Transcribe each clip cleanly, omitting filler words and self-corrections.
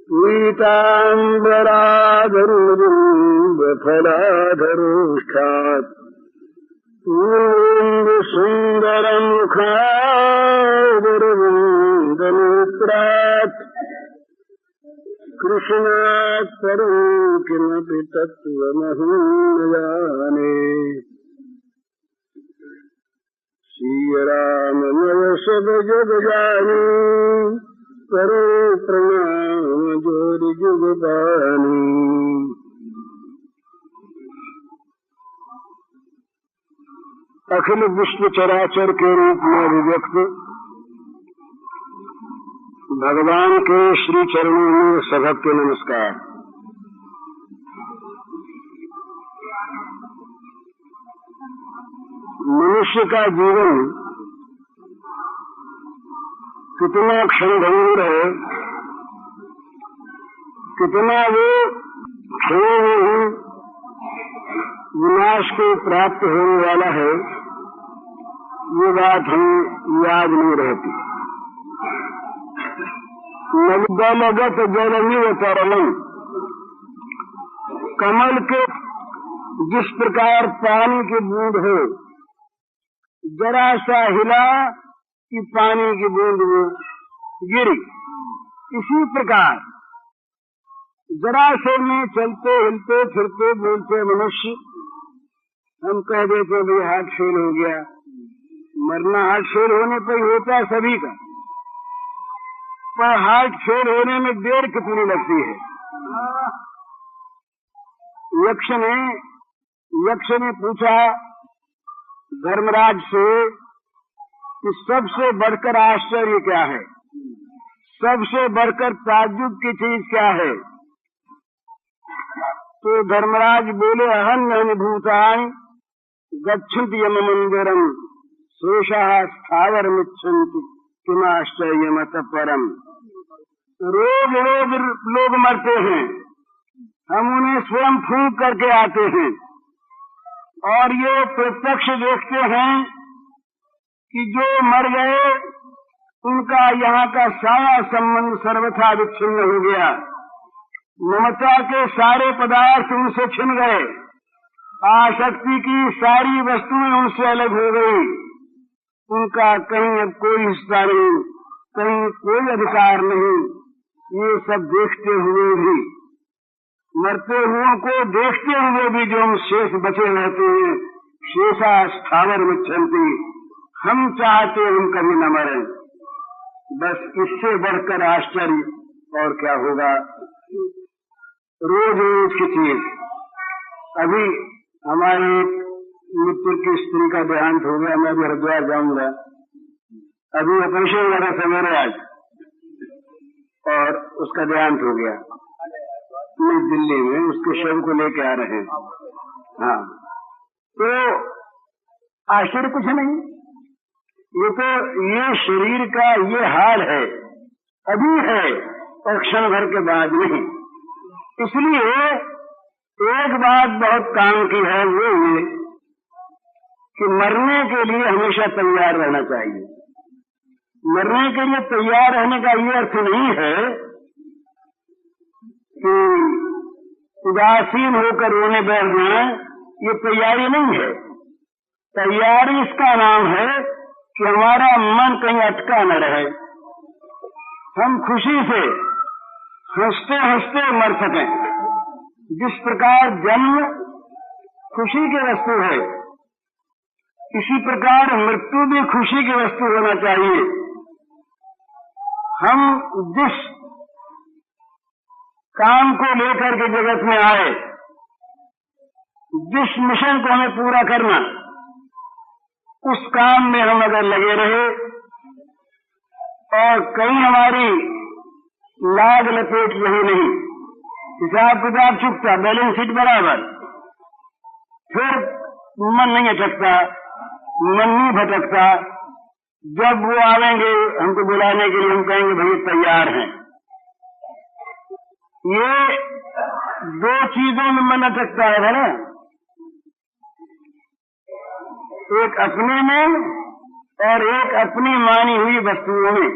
पीताम्बराधरुफलाधरोष्ठात् पूर्णसुन्दरमुखादरविन्दनेत्रात् कृष्णात् परं किमपि तत्त्वमहं न जाने। श्री राम मय सब जग जानी, करो प्रणाम जोरि जुग पानी। अखिल विश्व चराचर के रूप में अभिव्यक्त भगवान के श्री चरणों में सभक्ति नमस्कार। मनुष्य का जीवन कितना क्षणभंगुर है, कितना वो क्षणों में ही विनाश को प्राप्त होने वाला है, ये बात हमें याद नहीं रहती। नवदलगत जलमिव तरलम, कमल के जिस प्रकार पानी की बूंद हो, जरा सा हिला कि पानी की बूंद वो गिरी, इसी प्रकार जरा से में चलते हिलते फिरते बोलते मनुष्य हम कह देते भाई हार्ट फेल हो गया। मरना हार्ट फेल होने पर होता है सभी का, पर हार्ट फेल होने में देर कितनी लगती है। यक्ष ने पूछा धर्मराज से कि सबसे बढ़कर आश्चर्य क्या है, सबसे बढ़कर ताज्जुब की चीज क्या है। तो धर्मराज बोले अहन्य भूतानि गच्छन्ति यम मंदिरम शेषाः स्थावरमिच्छन्ति किमाश्चर्यमत परम। रोज रोज लोग मरते हैं, हम उन्हें स्वयं फूंक करके आते हैं और ये प्रत्यक्ष देखते हैं कि जो मर गए उनका यहाँ का सारा संबंध सर्वथा विच्छिन्न हो गया। ममता के सारे पदार्थ उनसे छिन गए, आसक्ति की सारी वस्तुएं उनसे अलग हो गई, उनका कहीं अब कोई हिस्सा नहीं, कहीं कोई अधिकार नहीं। ये सब देखते हुए भी, मरते हुओं को देखते हुए भी जो हम शेष बचे रहते हैं, शेषा स्थावर मिच्छन्ति, हम चाहते हम कभी न मरें। बस इससे बढ़कर आश्चर्य और क्या होगा। रोज रोज की चीज। अभी हमारे मित्र की स्त्री का देहांत हो गया, मैं भी हरिद्वार जाऊंगा। अभी ऑपरेशन लगा सवेरे आज और उसका देहांत हो गया। नई दिल्ली में उसके शव को लेके आ रहे हैं। हाँ, तो आश्चर्य कुछ नहीं, ये शरीर का ये हाल है, अभी है और क्षण भर के बाद नहीं। इसलिए एक बात बहुत काम की है, वो ये कि मरने के लिए हमेशा तैयार रहना चाहिए। मरने के लिए तैयार रहने का ये अर्थ नहीं है कि उदासीन होकर रोने बैठ जाए, ये तैयारी नहीं है। तैयारी इसका नाम है कि हमारा मन कहीं अटका न रहे, हम खुशी से हंसते हंसते मर सकें। जिस प्रकार जन्म खुशी की वस्तु है, इसी प्रकार मृत्यु भी खुशी की वस्तु होना चाहिए। हम जिस काम को लेकर के जगत में आए, जिस मिशन को हमें पूरा करना, उस काम में हम अगर लगे रहे और कहीं हमारी लाग लपेट रही नहीं, हिसाब किताब चुकता, बैलेंस शीट बराबर, फिर मन नहीं अटकता, मन नहीं भटकता। जब वो आवेंगे हमको बुलाने के लिए, हम कहेंगे भाई तैयार हैं। ये दो चीजों में मन अटकता है ना, एक अपने में और एक अपनी मानी हुई वस्तुओं में।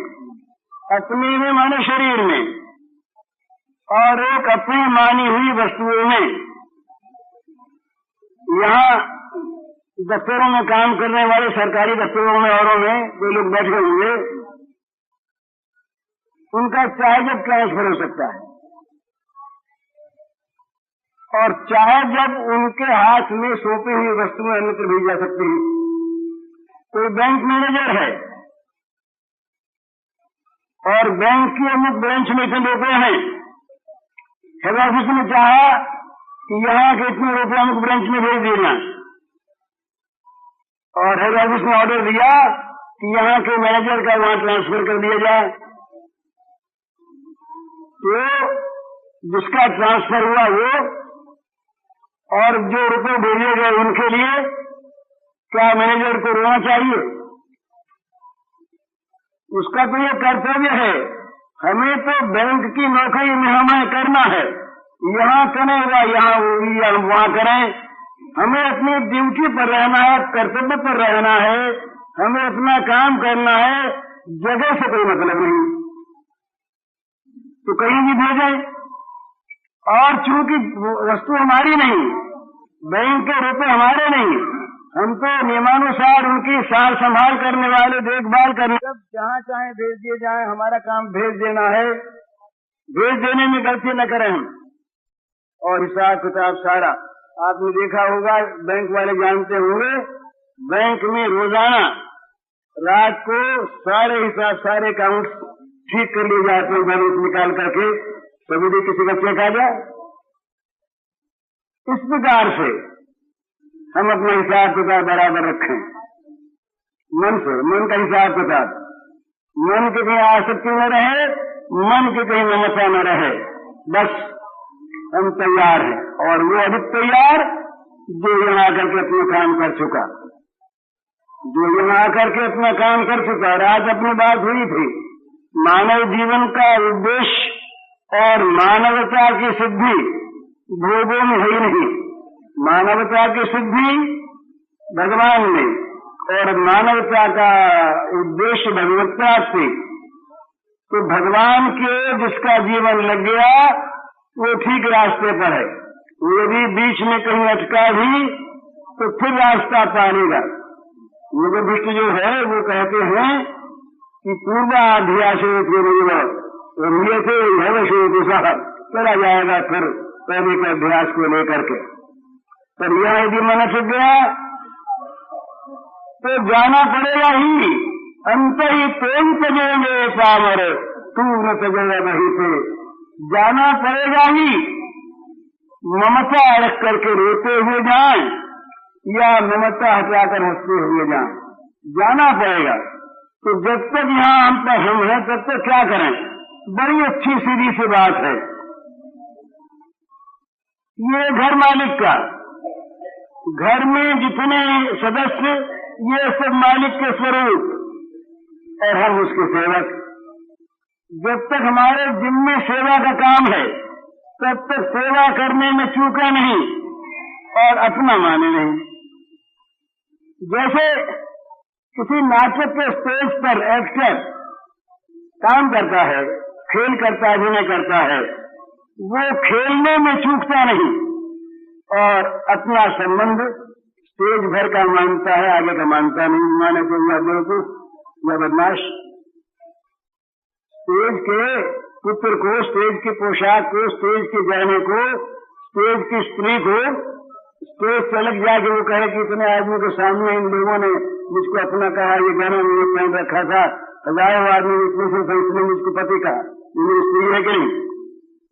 अपने में माने शरीर में, और एक अपनी मानी हुई वस्तुओं में। यहाँ दफ्तरों में काम करने वाले सरकारी दफ्तरों में औरों में जो लोग बैठे होंगे, उनका चाहे जब ट्रांसफर हो सकता है और चाहे जब उनके हाथ में सौंपी हुई वस्तुएं अन्यत्र भेजी जा सकती हैं। कोई बैंक मैनेजर है और बैंक की अमुक ब्रांच में इतने रुपए हैं, हेड ऑफिस ने चाहा कि यहाँ के इतने रुपए अमुक ब्रांच में भेज देना, और हेड ऑफिस ने ऑर्डर दिया कि यहाँ के मैनेजर का वहां ट्रांसफर कर दिया जाए। तो जिसका ट्रांसफर हुआ वो और जो रुपए भेजे गए उनके लिए क्या मैनेजर को रोना चाहिए? उसका तो ये कर्तव्य है। हमें तो बैंक की नौकरी में हमें करना है, यहाँ करेगा यहाँ वहाँ करें। हमें अपनी ड्यूटी पर रहना है, कर्तव्य पर रहना है, हमें अपना काम करना है, जगह से कोई मतलब नहीं। तो कहीं भी भेजे, और चूंकि वस्तु हमारी नहीं, बैंक के रुपए हमारे नहीं, हम तो नियमानुसार उनकी सार संभाल करने वाले, देखभाल करने, जब जहाँ चाहे भेज दिए जाए, हमारा काम भेज देना है। भेज देने में गलती न करें हम। और हिसाब किताब सारा आपने देखा होगा, बैंक वाले जानते होंगे, बैंक में रोजाना रात को सारे हिसाब, सारे अकाउंट ठीक कर लिए जाते हैं, बैलेंस निकाल करके, कभी भी किसी का चेक आ जाए। इस प्रकार से हम अपना हिसाब किताब बराबर रखें, मन से, मन का हिसाब किताब, मन की कहीं आसक्ति न रहे, मन की कहीं ममता न रहे, बस हम तैयार हैं। और वो अधिक तैयार जो यहाँ आकर के अपना काम कर चुका, जो यहाँ आकर के अपना काम कर चुका। और आज अपनी बात हुई थी, मानव जीवन का उद्देश्य और मानवता की सिद्धि भोगों में है ही नहीं। मानवता की सिद्धि भगवान में, और मानवता का उद्देश्य भगवत्ता से। तो भगवान के जिसका जीवन लग गया वो ठीक रास्ते पर है। यदि बीच में कहीं अटका भी तो फिर रास्ता पालेगा। योग भ्रष्ट जो है वो कहते हैं कि पूर्वाध्यास चला जाएगा फिर पहले के अभ्यास को लेकर के। पर यह यदि मन छुट गया तो जाना पड़ेगा ही। अंत ही प्रेम तजेंगे पामर, तू न तजेगा वहीं पे। जाना पड़ेगा ही। ममता अड़क करके रोते हुए जाए या ममता हटाकर हंसते हुए जाए, जाना पड़ेगा। तो जब तक यहाँ हम हैं तब तक क्या करें? बड़ी अच्छी सीधी सी बात है। ये घर मालिक का, घर में जितने सदस्य ये सब मालिक के स्वरूप और हम उसके सेवक। जब तक हमारे जिम्मे सेवा का काम है तब तक सेवा करने में चूका नहीं और अपना माने नहीं। जैसे किसी नाटक के स्टेज पर एक्टर काम करता है, खेल करता है, अभिनय करता है, वो खेलने में चूकता नहीं और अपना संबंध स्टेज भर का मानता है, आगे का मानता नहीं। माने तो यह बेवकूफ या बदमाश। स्टेज के पुत्र को, स्टेज की पोशाक को, स्टेज के गहने को, स्टेज की स्त्री को, स्टेज से अलग जाके वो कहे कि इतने आदमी के सामने इन लोगों ने मुझको अपना कहा, ये गहना मैंने पहन रखा था, हजारों आदमी इतने से फैसले मुझको पति कहा, इन्हें स्त्री है कि नहीं?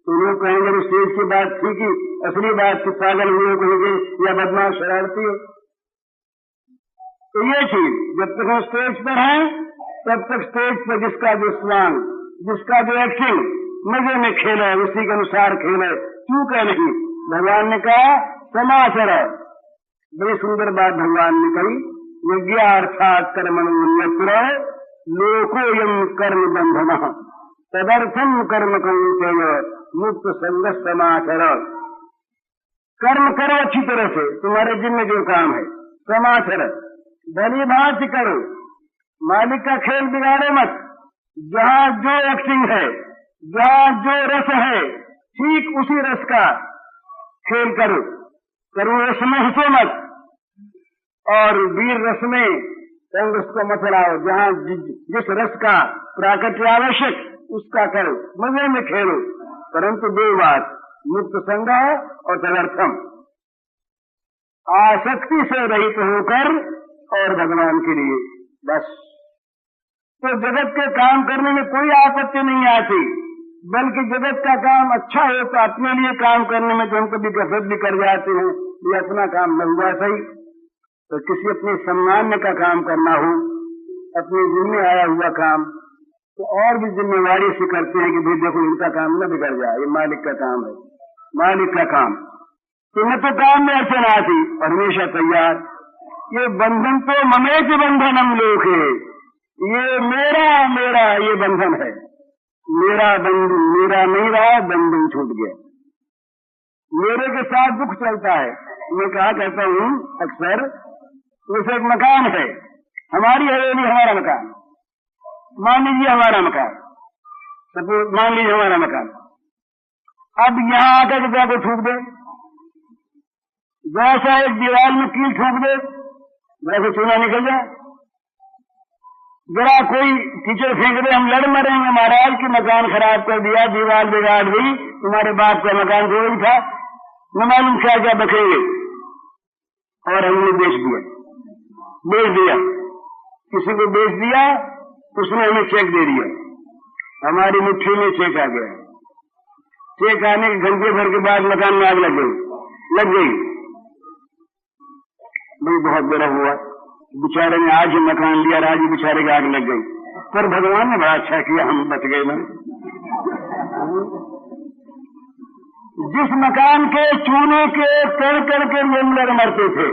तो लोग कहेंगे स्टेज की बात थी कि असली बात की पागल हुए कहेंगे या बदमाश शरारती हो। तो ये चीज जब तक हम स्टेज पर हैं तब तक स्टेज पर जिसका जो स्वांग, जिसका जो एक्टिंग मजे में खेले, उसी के अनुसार खेले, चूके नहीं। भगवान ने कहा समाचर, बड़ी सुंदर बात भगवान ने कही, यज्ञार्थात् कर्मण्यत्र लोकोयम कर्म बंधनः तदर्थम कर्म कौन्तेय मुक्त संग समाचर। कर्म करो अच्छी तरह से, तुम्हारे जिम्मे जो काम है समाचर, भली भांति करो, मालिक का खेल बिगाड़ो मत। जहाँ जो एक्टिंग है, जहाँ जो रस है, ठीक उसी रस का खेल करो। करुण रस में हंसो मत और वीर रस में रंग उसको मत लाओ। जहाँ जिस रस का प्राकट्य आवश्यक उसका करो, मजे में खेलो, परंतु दो बात, मुक्त संग और तदर्थम, आसक्ति से रहित होकर और भगवान के लिए बस। तो जगत के काम करने में कोई आपत्ति नहीं आती, बल्कि जगत का काम अच्छा हो तो अपने लिए काम करने में तो हम कभी गफलत भी कर जाते हैं, ये अपना काम न हुआ सही, तो किसी अपने सम्मान का काम करना हो, अपने जिम्मे आया हुआ काम, तो और भी जिम्मेवारी से करते हैं कि भाई देखो इनका काम न बिगड़ जाए, ये मालिक का काम है, मालिक का काम। तो न तो काम में अड़चन आती और हमेशा तैयार। ये बंधन तो ममेच बंधनम लोके, ये मेरा मेरा ये बंधन है, मेरा बंधन मेरा नहीं रहा, बंधन छूट गया। मेरे के साथ दुख चलता है। मैं कहा करता हूँ अक्सर, जैसे एक मकान है, हमारी हवेली हमारा मकान, मान लीजिए हमारा मकान, सपोज मान लीजिए हमारा मकान, अब यहाँ आकर के को ठूक दे, जैसा एक दीवार में कील ठूक दे, वैसे चूना निकल जाए। जरा कोई कीचड़ फेंक दे, हम लड़ मरेंगे महाराज कि मकान खराब कर दिया, दीवार बिगाड़ दी, तुम्हारे बाप का मकान तो वही था, न मालूम क्या क्या बखेंगे। और हमने बेच दिया, किसी को बेच दिया, उसने हमें चेक दे दिया, हमारी मुट्ठी में चेक आ गया। चेक आने के घंटे भर के बाद मकान में आग लग गई। भाई बहुत बड़ा हुआ, बेचारे ने आज ही मकान लिया, आज ही बेचारे की आग लग गई, पर भगवान ने बड़ा अच्छा किया, हम बच गए ना। जिस मकान के चूने के कण कण के लोग मरते थे,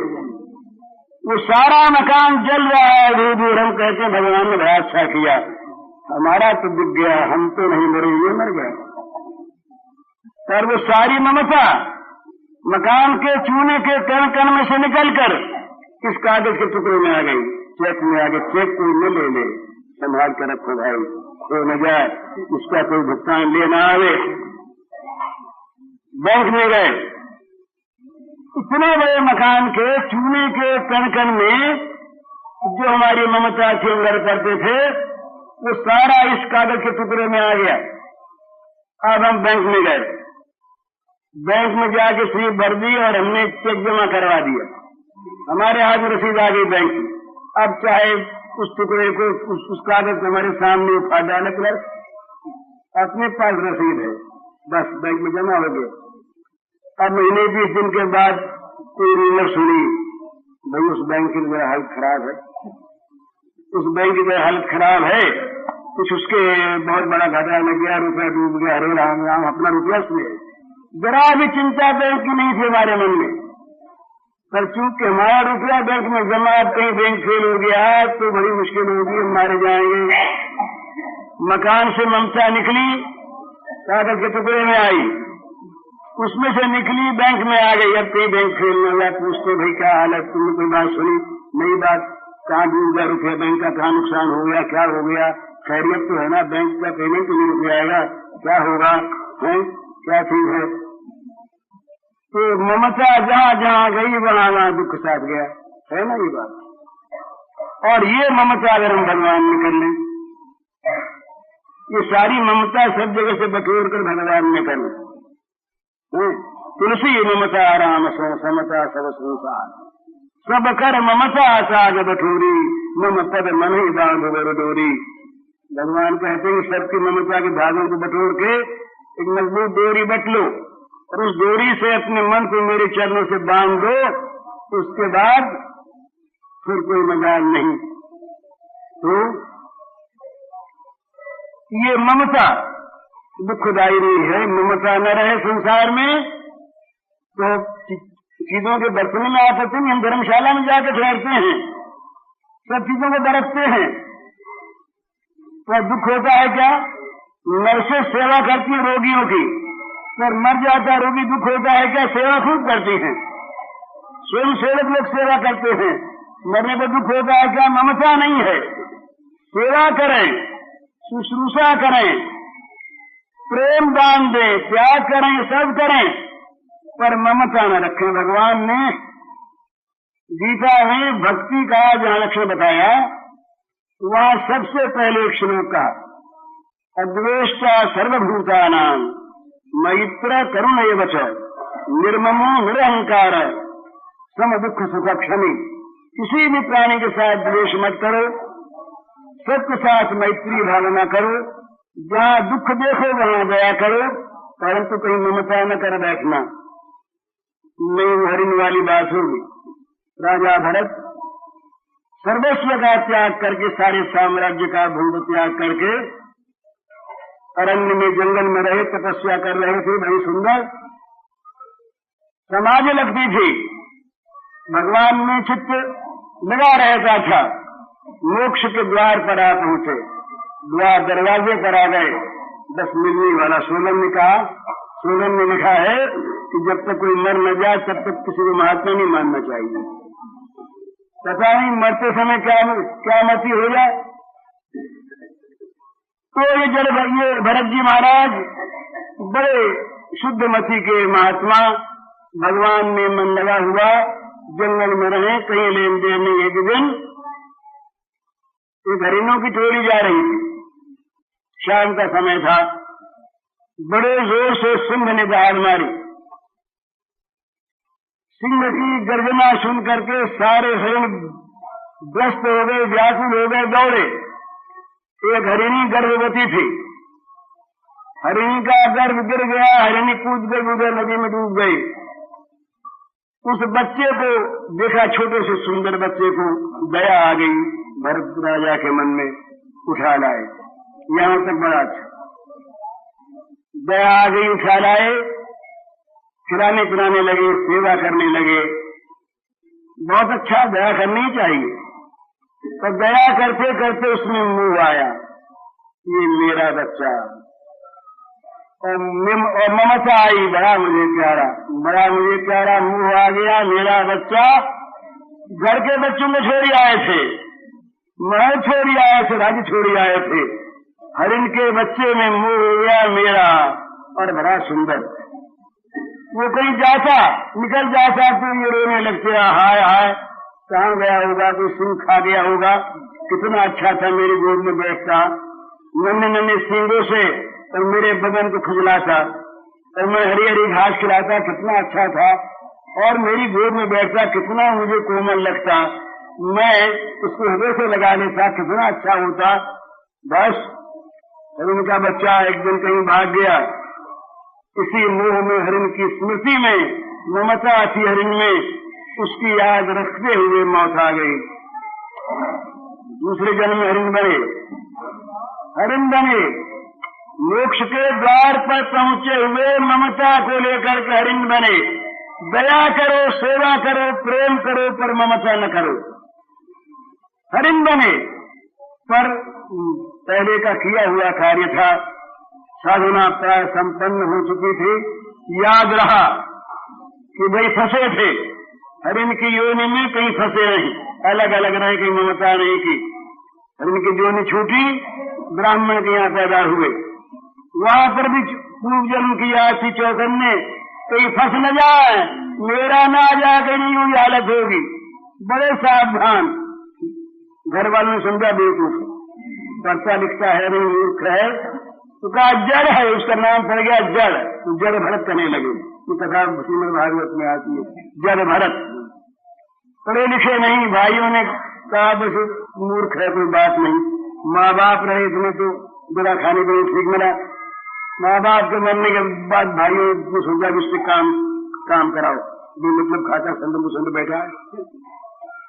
वो सारा मकान जल रहा है दूर दूर। हम कहते हैं भगवान ने बड़ा अच्छा किया, हमारा तो बिक गया, हम तो नहीं मरे, ये मर गए। पर वो सारी ममता मकान के चूने के कण कण में से निकलकर इस कागज के टुकड़े में आ गई, चेक में आ गई। चेक कोई न ले ले, संभाल कर रखो भाई, खो न जाए, उसका कोई भुगतान लेना आवे। बैंक में गए, इतने बड़े मकान के चूने के कण कण में जो हमारी ममता थी हम लड़ करते थे, वो सारा इस कागज के टुकड़े में आ गया। अब हम बैंक में गए, बैंक में जाके स्लिप भर दी और हमने चेक जमा करवा दिया, हमारे हाथ में रसीद आ गई बैंक की। अब चाहे उस टुकड़े को उस कागज को हमारे सामने उठा डाले, अपने पास रसीद है, बस बैंक में जमा हो गया। अब महीने 20 दिन के बाद कोई रूमर सुनी, भाई उस बैंक की मेरा हालत खराब है, उस बैंक की मेरा हालत खराब है, कुछ उसके बहुत बड़ा घाटा लग गया, रुपया डूब गया, अरे राम राम, अपना रुपया उसमें। जरा भी चिंता बैंक की नहीं थी हमारे मन में, पर चूंकि हमारा रुपया बैंक में जमा, कहीं बैंक फेल हो गया तो बड़ी मुश्किल होगी, हम मारे जाएंगे। मकान से ममता निकली, कागज के टुकड़े में आई, उसमें से निकली बैंक में आ गई। अब कहीं बैंक फेल न हुआ, पूछते भाई क्या हालत, तुमने कोई बात सुनी? नई बात, कहाँ डूब गया रुपया बैंक का, कहाँ नुकसान हो गया, क्या हो गया? खैरियत तो है ना, बैंक का पेमेंट तो नहीं रुक जाएगा, क्या होगा है, क्या चीज है? तो ममता जहाँ जहाँ गई वहाँ वहाँ दुख साथ गया, है ना ये बात। और ये ममता अगर हम भगवान में कर लें, ये सारी ममता सब जगह से बटोर कर भगवान में कर लें। तुलसी ममता राम सो समता सब संसार, सब कर ममता साग बठोरी, मम पद मन ही बांध डोरी। भगवान कहते हैं सबकी ममता के भागों को बटोर के एक मजबूत डोरी बट लो और उस डोरी से अपने मन को मेरे चरणों से बांध दो, उसके बाद फिर कोई मजाल नहीं। तो ये ममता दुखदायी नहीं है। ममता न रहे संसार में तो चीजों के बरतने में आपत्ति नहीं, हम धर्मशाला में जाकर ठहरते हैं, सब चीजों को बरतते हैं, तो दुख होता है क्या? नर्सें सेवा करती हैं रोगियों की, पर मर जाता रोगी, दुख होता है क्या? सेवा खूब करती हैं, स्वयं सेवक लोग सेवा करते हैं, मरने पर दुख होता है क्या? ममता नहीं है। सेवा करें, शुश्रूषा करें प्रेम दान दे, त्याग करें, सब करें, पर ममता न रखें। भगवान ने गीता में भक्ति का जहां लक्षण बताया, वहां सबसे पहले एक श्लोक का अद्वेष्टा सर्वभूतानां मैत्र करुण एव च निर्ममो निरहंकार सम दुख सुख क्षमी। किसी भी प्राणी के साथ द्वेष मत करो, सबके साथ मैत्री भावना करो, जहां दुख देखो वहां दया करो, परंतु कहीं ममता न कर बैठना। नहीं हरिण वाली बात होगी। राजा भरत सर्वस्व का त्याग करके, सारे साम्राज्य का भूख त्याग करके अरण्य में, जंगल में रहे, तपस्या कर रहे थे। बड़ी सुंदर समाधि लगती थी, भगवान में चित्त लगा रहता था। मोक्ष के द्वार पर आ पहुंचे, द्वार दरवाजे पर आ गए। बस मिलने वाला। सोलन ने कहा, सोलन ने लिखा है कि जब तक कोई मर न जाए तब तक किसी को महात्मा नहीं मानना चाहिए। पता नहीं मरते समय क्या मति हो जाए। तो ये भरत जी महाराज बड़े शुद्ध मति के महात्मा, भगवान में मन लगा हुआ, जंगल में रहे, कहीं लेन देन नहीं। एक दिन एक हरिणों की टोली जा रही थी, शाम का समय था। बड़े जोर से सिंह ने दहाड़ मारी। सिंह की गर्जना सुन करके सारे हरिण ग्रस्त हो गए, व्याकुल हो गए, दौड़े। एक हरिणी गर्भवती थी, हरिणी का गर्भ गिर गया, हरिणी कूद कर उधर नदी में डूब गई। उस बच्चे को देखा, छोटे से सुंदर बच्चे को, दया आ गई भरत राजा के मन में, उठा लाए। यहां तक बड़ा अच्छा, दया आ गई, उठा लाए, खिलाने पिलाने लगे, सेवा करने लगे। बहुत अच्छा, दया करनी चाहिए। तो दया करते करते उसमें मुंह आया, ये मेरा बच्चा, और ममता आई, बड़ा मुझे प्यारा, बड़ा मुझे प्यारा, मुंह आ गया, मेरा बच्चा। घर के बच्चों में छोड़ी आए थे, महल छोड़ी आए थे, राज्य छोड़ी आए थे, हरिण के बच्चे में मुंह हो गया मेरा, और बड़ा सुंदर। वो कहीं जाता, निकल जाता तो ये रोने लगते, हाय हाय, कहाँ गया होगा, कोई सिंह खा गया होगा, कितना अच्छा था, मेरी गोद में बैठता, नन्हे नन्हे सींगों से और मेरे बदन को खुजलाता, और मैं हरी हरी घास खिलाता, कितना अच्छा था, और मेरी गोद में बैठता, कितना मुझे कोमल लगता, मैं उसको हृदय से लगा लेता, कितना अच्छा होता। बस हरिण का बच्चा एक दिन कहीं भाग गया, इसी मोह में, हरिण की स्मृति में, ममता थी हरिण में, उसकी याद रखते हुए मौत आ गई। दूसरे जन्म में हरिण बने, हरिण बने, मोक्ष के द्वार पर पहुंचे हुए ममता को लेकर के हरिण बने। दया करो, सेवा करो, प्रेम करो, पर ममता न करो। हरिण बने, पर पहले का किया हुआ कार्य था, साधना प्राय संपन्न हो चुकी थी। याद रहा कि भाई फंसे थे हरिण की योनि में, कहीं फंसे नहीं, अलग अलग रहे, कहीं ममता नहीं की। हरिण की योनि छूटी, ब्राह्मण के यहाँ पैदा हुए, वहां पर भी पूर्व जन्म की याद थी चौकन्ने, कहीं फंस न जाए, मेरा ना आ जाए, कहीं नहीं हुई हालत होगी। बड़े सावधान। घर वालों ने समझा बेवकूफ, पढ़ता लिखता है नहीं, मूर्ख है, तो कहा जड़ है, उसका नाम पड़ गया जड़, तो जड़ भरत करने लगे। ये कथा श्रीमद् भागवत में आती है, जड़ भरत। पढ़े लिखे नहीं, भाइयों ने कहा बस मूर्ख है, कोई बात नहीं। माँ बाप रहे इसमें तो बुरा खाने को ठीक मिला। माँ बाप के मरने के बाद भाइयों ने सोचा कि उससे काम कराओ, जो मतलब खाता संत बैठा है।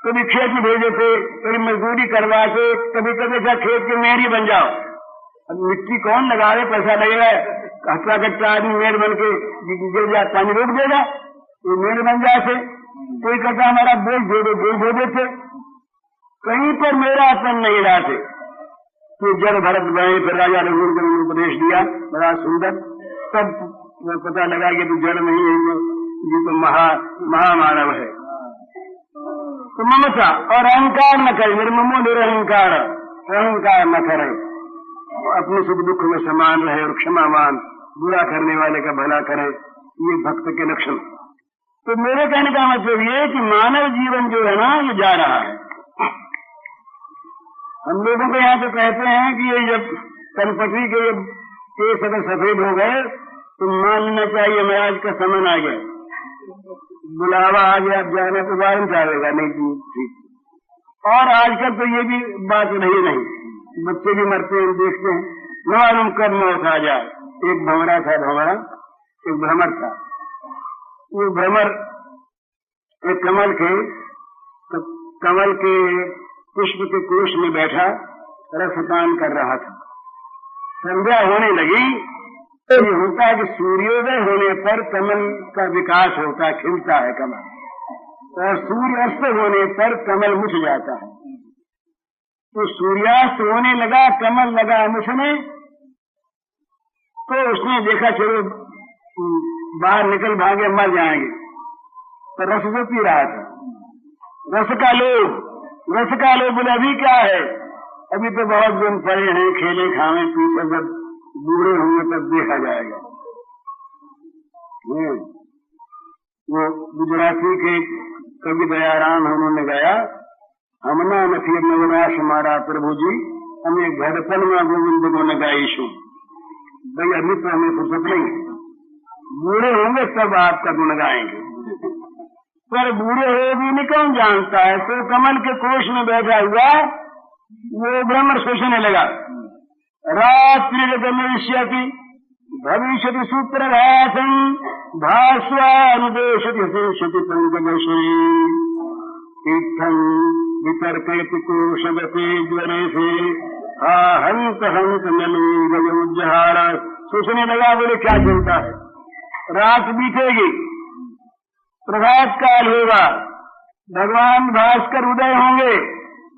कभी खेत में भेजे थे, कभी मजदूरी करवा के, कभी कभी खेत के मेहरी बन जाओ। अब मिट्टी कौन लगावे, पैसा लगेगा, हट्टा कट्टा आदमी मेर बन के गिर जाए, पानी रोक देगा, ये मेर बन जाते। कोई कहता हमारा बोझ धो देते, कहीं पर मेरा अपन नहीं लाते। तो जड़ भरत बने, फिर राजा रघुवीर को उपदेश दिया, बड़ा सुंदर। तब पता लगा कि तो जड़ नहीं है, ये तो महामानव है। तो ममता और अहंकार न करे, निर्ममो निरहंकार, अहंकार न करे, अपने सुख दुख में समान रहे और क्षमावान बुरा करने वाले का भला करे, ये भक्त के लक्षण। तो मेरे कहने का मतलब ये कि मानव जीवन जो है ना, ये जा रहा है। हम लोगों को यहाँ तो कहते हैं कि ये जब कनपटी के केस अगर सफेद हो गए तो मान लेना चाहिए महाराज का समय आ गया, बुलावा आ गया, अब जाना तो वारंट आएगा, नहीं ठीक। और आजकल तो ये भी बात रही नहीं, बच्चे भी मरते हैं, देखते हैं, न मालूम कब मौत आ जाए। एक भंवरा था, एक भ्रमर था। वो भ्रमर एक कमल के पुष्प के कोष में बैठा रसपान कर रहा था। संध्या होने लगी तो ये होता है कि सूर्योदय होने पर कमल का विकास होता है, खिलता है कमल, और सूर्यास्त होने पर कमल मुछ जाता है। तो सूर्यास्त होने लगा, कमल लगा मुछने, तो उसने देखा चलो बाहर निकल भागे, मर जाएंगे, तो रस को पी रहा था। रस का लोभ बोले अभी क्या है, अभी तो बहुत दिन पड़े हैं, खेले खावे पीछे, जब बूढ़े होंगे तब देखा जाएगा। वो गुजराती के कवि दयाराम उन्होंने गाया, हमना न फिर नवनाश हमारा प्रभु जी, हमें घड़पन में गोविंद को न गाईशु। भाई अभी तो हमें फुर्सत नहीं, बूढ़े होंगे तब आपका गुण गाएंगे, पर बूढ़े हो भी नहीं कौन जानता है। तो कमल के कोष में बैठा हुआ वो भ्रमर सोचने लगा, रात्रि गमिष्यति भविष्यति सूत्रभासं भास्वानुदेशति शेषति पंकजश्री तीर्थं वितर्कयति कोशगते ज्वरे से हंत हंत नली गयोजहार। सोचने लगा, बोले क्या चिंता है, रात बीतेगी, प्रभात काल होगा, भगवान भास्कर उदय होंगे,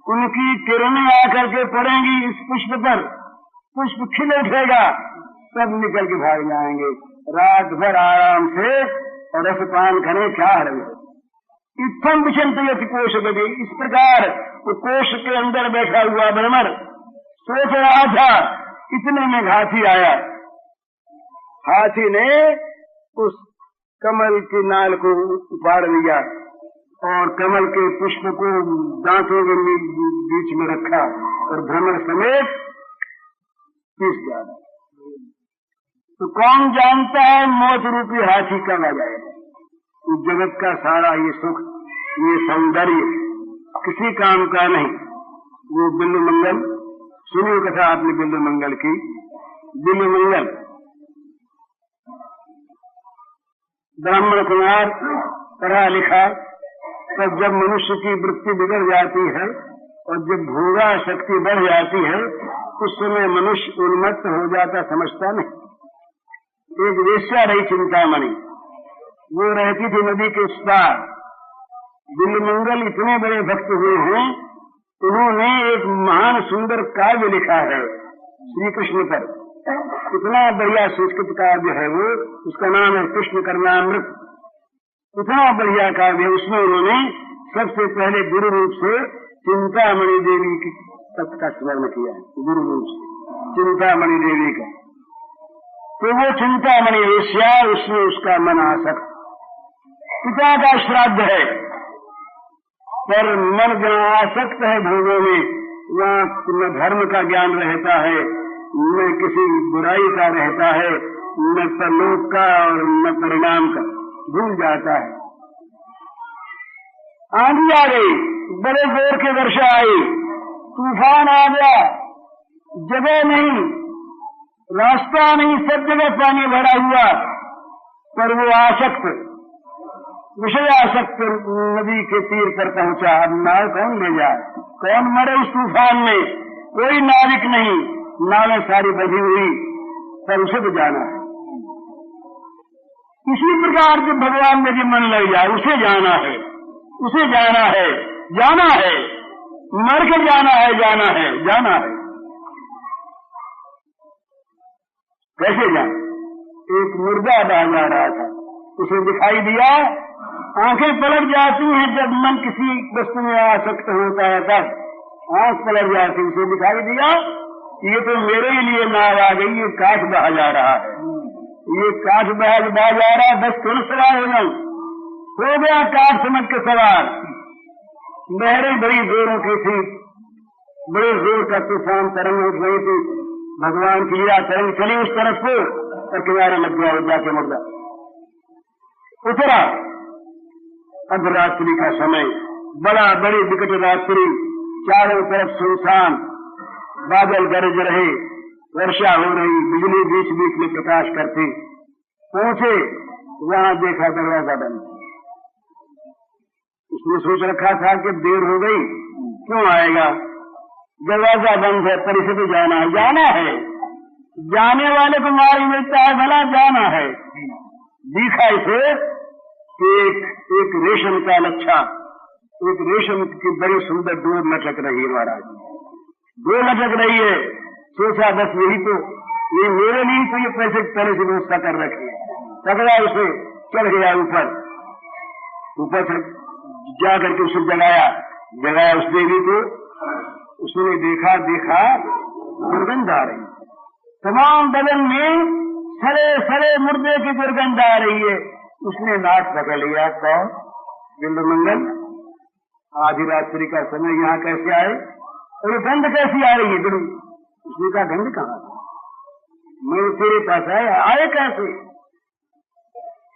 उनकी किरणें आकर के पड़ेंगी इस पुष्प पर, पुष्प खिल उठेगा, सब निकल के भाग जाएंगे। रात भर आराम से और रसपान करें, क्या है। इत्थम विचिंतयति कोशगति, इस प्रकार वो कोश के अंदर बैठा हुआ भ्रमर सोच रहा था। इतने में हाथी आया। हाथी ने उस कमल की नाल को उपाड़ लिया और कमल के पुष्प को दांतों के बीच में रखा और भ्रमर समेत पीस डाला। तो कौन जानता है मौत रूपी हाथी कब आ जाएगा। इस जगत का सारा ये सुख, ये सौंदर्य किसी काम का नहीं। वो बिल्लु मंगल, सुनिए कथा आपने बिल्लु मंगल की। बिल्लु मंगल ब्राह्मण कुमार, पढ़ा लिखा, तब जब मनुष्य की वृत्ति बिगड़ जाती है और जब भोगा शक्ति बढ़ जाती है, उस समय मनुष्य उन्मत्त हो जाता, समझता नहीं। एक वेश्या रही चिंतामणि, वो रहती थी नदी के उस पार। बिल्लु मंगल इतने बड़े भक्त हुए हैं, उन्होंने एक महान सुंदर काव्य लिखा है श्री कृष्ण पर। इतना बढ़िया संस्कृत काव्य है वो, उसका नाम है कृष्ण कर्णामृत। इतना बढ़िया काव्य, उसमें उन्होंने सबसे पहले गुरु रूप से चिंतामणि देवी की तत्व का स्मरण किया है। गुरु रूप से चिंतामणि देवी का, तो वो चिंतामणि वेश्या, उसमें उसका मन आसक्त। पिता का श्राद्ध है, पर मन जहाँ आसक्त है भोगों में, वहाँ न धर्म का ज्ञान रहता है, न किसी बुराई का रहता है, न परलोक का और न परिणाम का, भूल जाता है। आंधी आ गई, बड़े जोर की वर्षा आई, तूफान आ गया, जगह नहीं, रास्ता नहीं, सब जगह पानी भरा हुआ, पर वो आसक्त, विषय आसक्त नदी के तीर पर पहुंचा। अब नाव कौन ले जाए, कौन मरे उस तूफान में, कोई नाविक नहीं, नावें सारी बधी हुई, पर उसे तो जाना है। इसी प्रकार जब भगवान में भी मन लग जाए, उसे जाना है, उसे जाना है, जाना है, मर के जाना है, जाना है, जाना है। कैसे जाए। एक मुर्दा बह जा रहा था, उसे दिखाई दिया, आंखें पलट जाती हैं जब मन किसी वस्तु में आसक्त होता है, तब आंख पलट जाती, उसे दिखाई दिया कि ये तो मेरे ही लिए नाव आ गई, ये काठ बहा जा रहा है। ये काठ बह जा रहा है, बस थोड़ा सवार हो जाऊं। हो गया काठ समझ के सवार। लहरें बड़ी जोरों की थी, बड़े जोर का तूफान, तरंग उठ रही थी। भगवान की लीला तरंग चली उस तरफ को और किनारे लग गया, जाके मुर्दा उतरा। अब रात्रि का समय, बड़ा बड़ी विकट रात्रि, चारों तरफ सुनसान, बादल गरज रहे, वर्षा हो रही, बिजली बीच बीच में प्रकाश करती। पहुंचे, वहां देखा दरवाजा बंद। उसने सोच रखा था कि देर हो गई, क्यों आएगा, दरवाजा बंद है, पर इसे तो जाना है। जाना है, जाने वाले को मार मिलता है, भला जाना है। दिखा इसे एक रेशम का लच्छा, एक रेशम की बड़ी सुंदर डोर लटक रही है महाराज, डोर लटक रही है। सोचा बस यही तो, ये मेरे लिए तो ये पैसे पहले से व्यवस्था कर रखी है। पकड़ा उसे, चढ़ गया ऊपर से जा करके उसे जगाया उस देवी को। उसने देखा दुर्गंध आ रही, तमाम बदन में सड़े सड़े मुर्दे की दुर्गंध आ रही है। उसने नाक पकड़ लिया, कौन बिल्वमंगल, आधी रात्रि का समय यहाँ कैसे आए और ये गंध कैसी आ रही है बिल्लू? उसने कहा गंध कहाँ, मैं तेरे पास आए कैसे?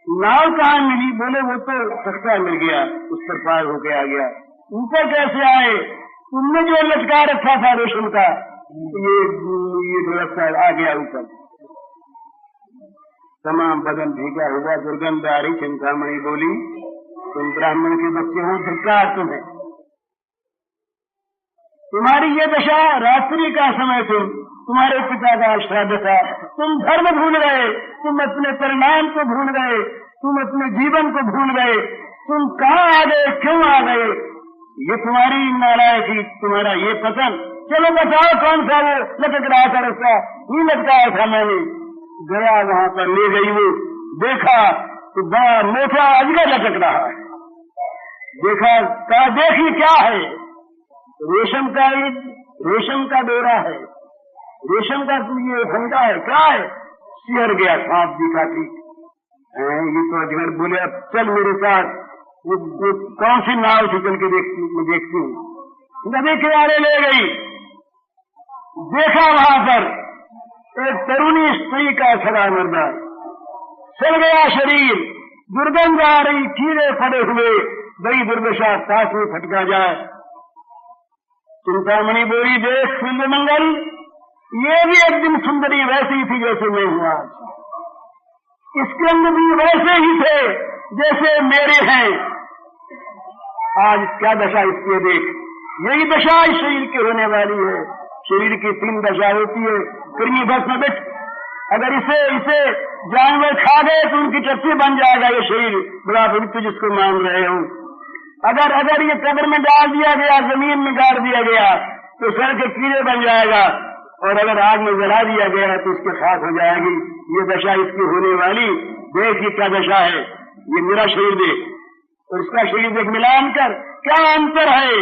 नाव कहाँ मिली? बोले वो तो तख्ता मिल गया, उस पर पार होके आ गया। ऊपर कैसे आए? तुमने जो लटका रखा था रेशम का, ये व्यवस्था आ गया ऊपर। तमाम बदन भीगा हुआ, दुर्गंध आ रही। चिंतामणि बोली, तुम ब्राह्मण के बच्चे हो, धिक्कार तुम्हें, तुम्हारी ये दशा, रात्रि का समय, तुम्हारे पिता का श्राद्ध था, तुम धर्म भूल गए, तुम अपने परिणाम को भूल गए, तुम अपने जीवन को भूल गए, तुम कहाँ आ गए, क्यों आ गए? ये तुम्हारी नालायकी, तुम्हारा ये पतन। चलो बताओ कौन सा वो लटक रहा था रस्ता? ही लटकाया था मैंने। गया वहां पर, ले गई वो, देखा तो बड़ा मोटा अजगर लटक रहा है। देखा, कहा देखिए क्या है? रेशम का डोरा है, रेशम का ये फंदा है, क्या है? सिहर गया, सांप दिखा थी। ये तो अजगर। बोले अब चल मेरे साथ, वो कौन सी नाव थी, चल के देखती हूँ। नदी किनारे ले गई, देखा वहां पर एक तरुणी स्त्री का सड़ा मुर्दा, सड़ गया शरीर, दुर्गंध आ रही, कीड़े पड़े हुए, बड़ी दुर्दशा, सांस में फटका जाए। चिंतामणि बोली, देख बिल्वमंगल, ये भी एक दिन सुंदरी वैसी थी जैसे मैं हूँ आज, इसके अंग भी वैसे ही थे जैसे मेरे हैं। आज क्या दशा इसकी देख, यही दशा इस शरीर की होने वाली है। शरीर की 3 दशा होती है। कृमि भस्म बिट, अगर इसे जानवर खा गए तो उनकी चट्टी बन जाएगा ये शरीर, बड़ा पवित्र जिसको मान रहे हो। अगर ये कब्र में डाल दिया गया, जमीन में गाड़ दिया गया तो सर के कीड़े बन जाएगा, और अगर आग में जला दिया गया तो इसकी खाक हो जाएगी। ये दशा इसकी होने वाली। देख ये क्या दशा है, ये मेरा शरीर देख और इसका शरीर देख, मिलान कर, क्या अंतर है?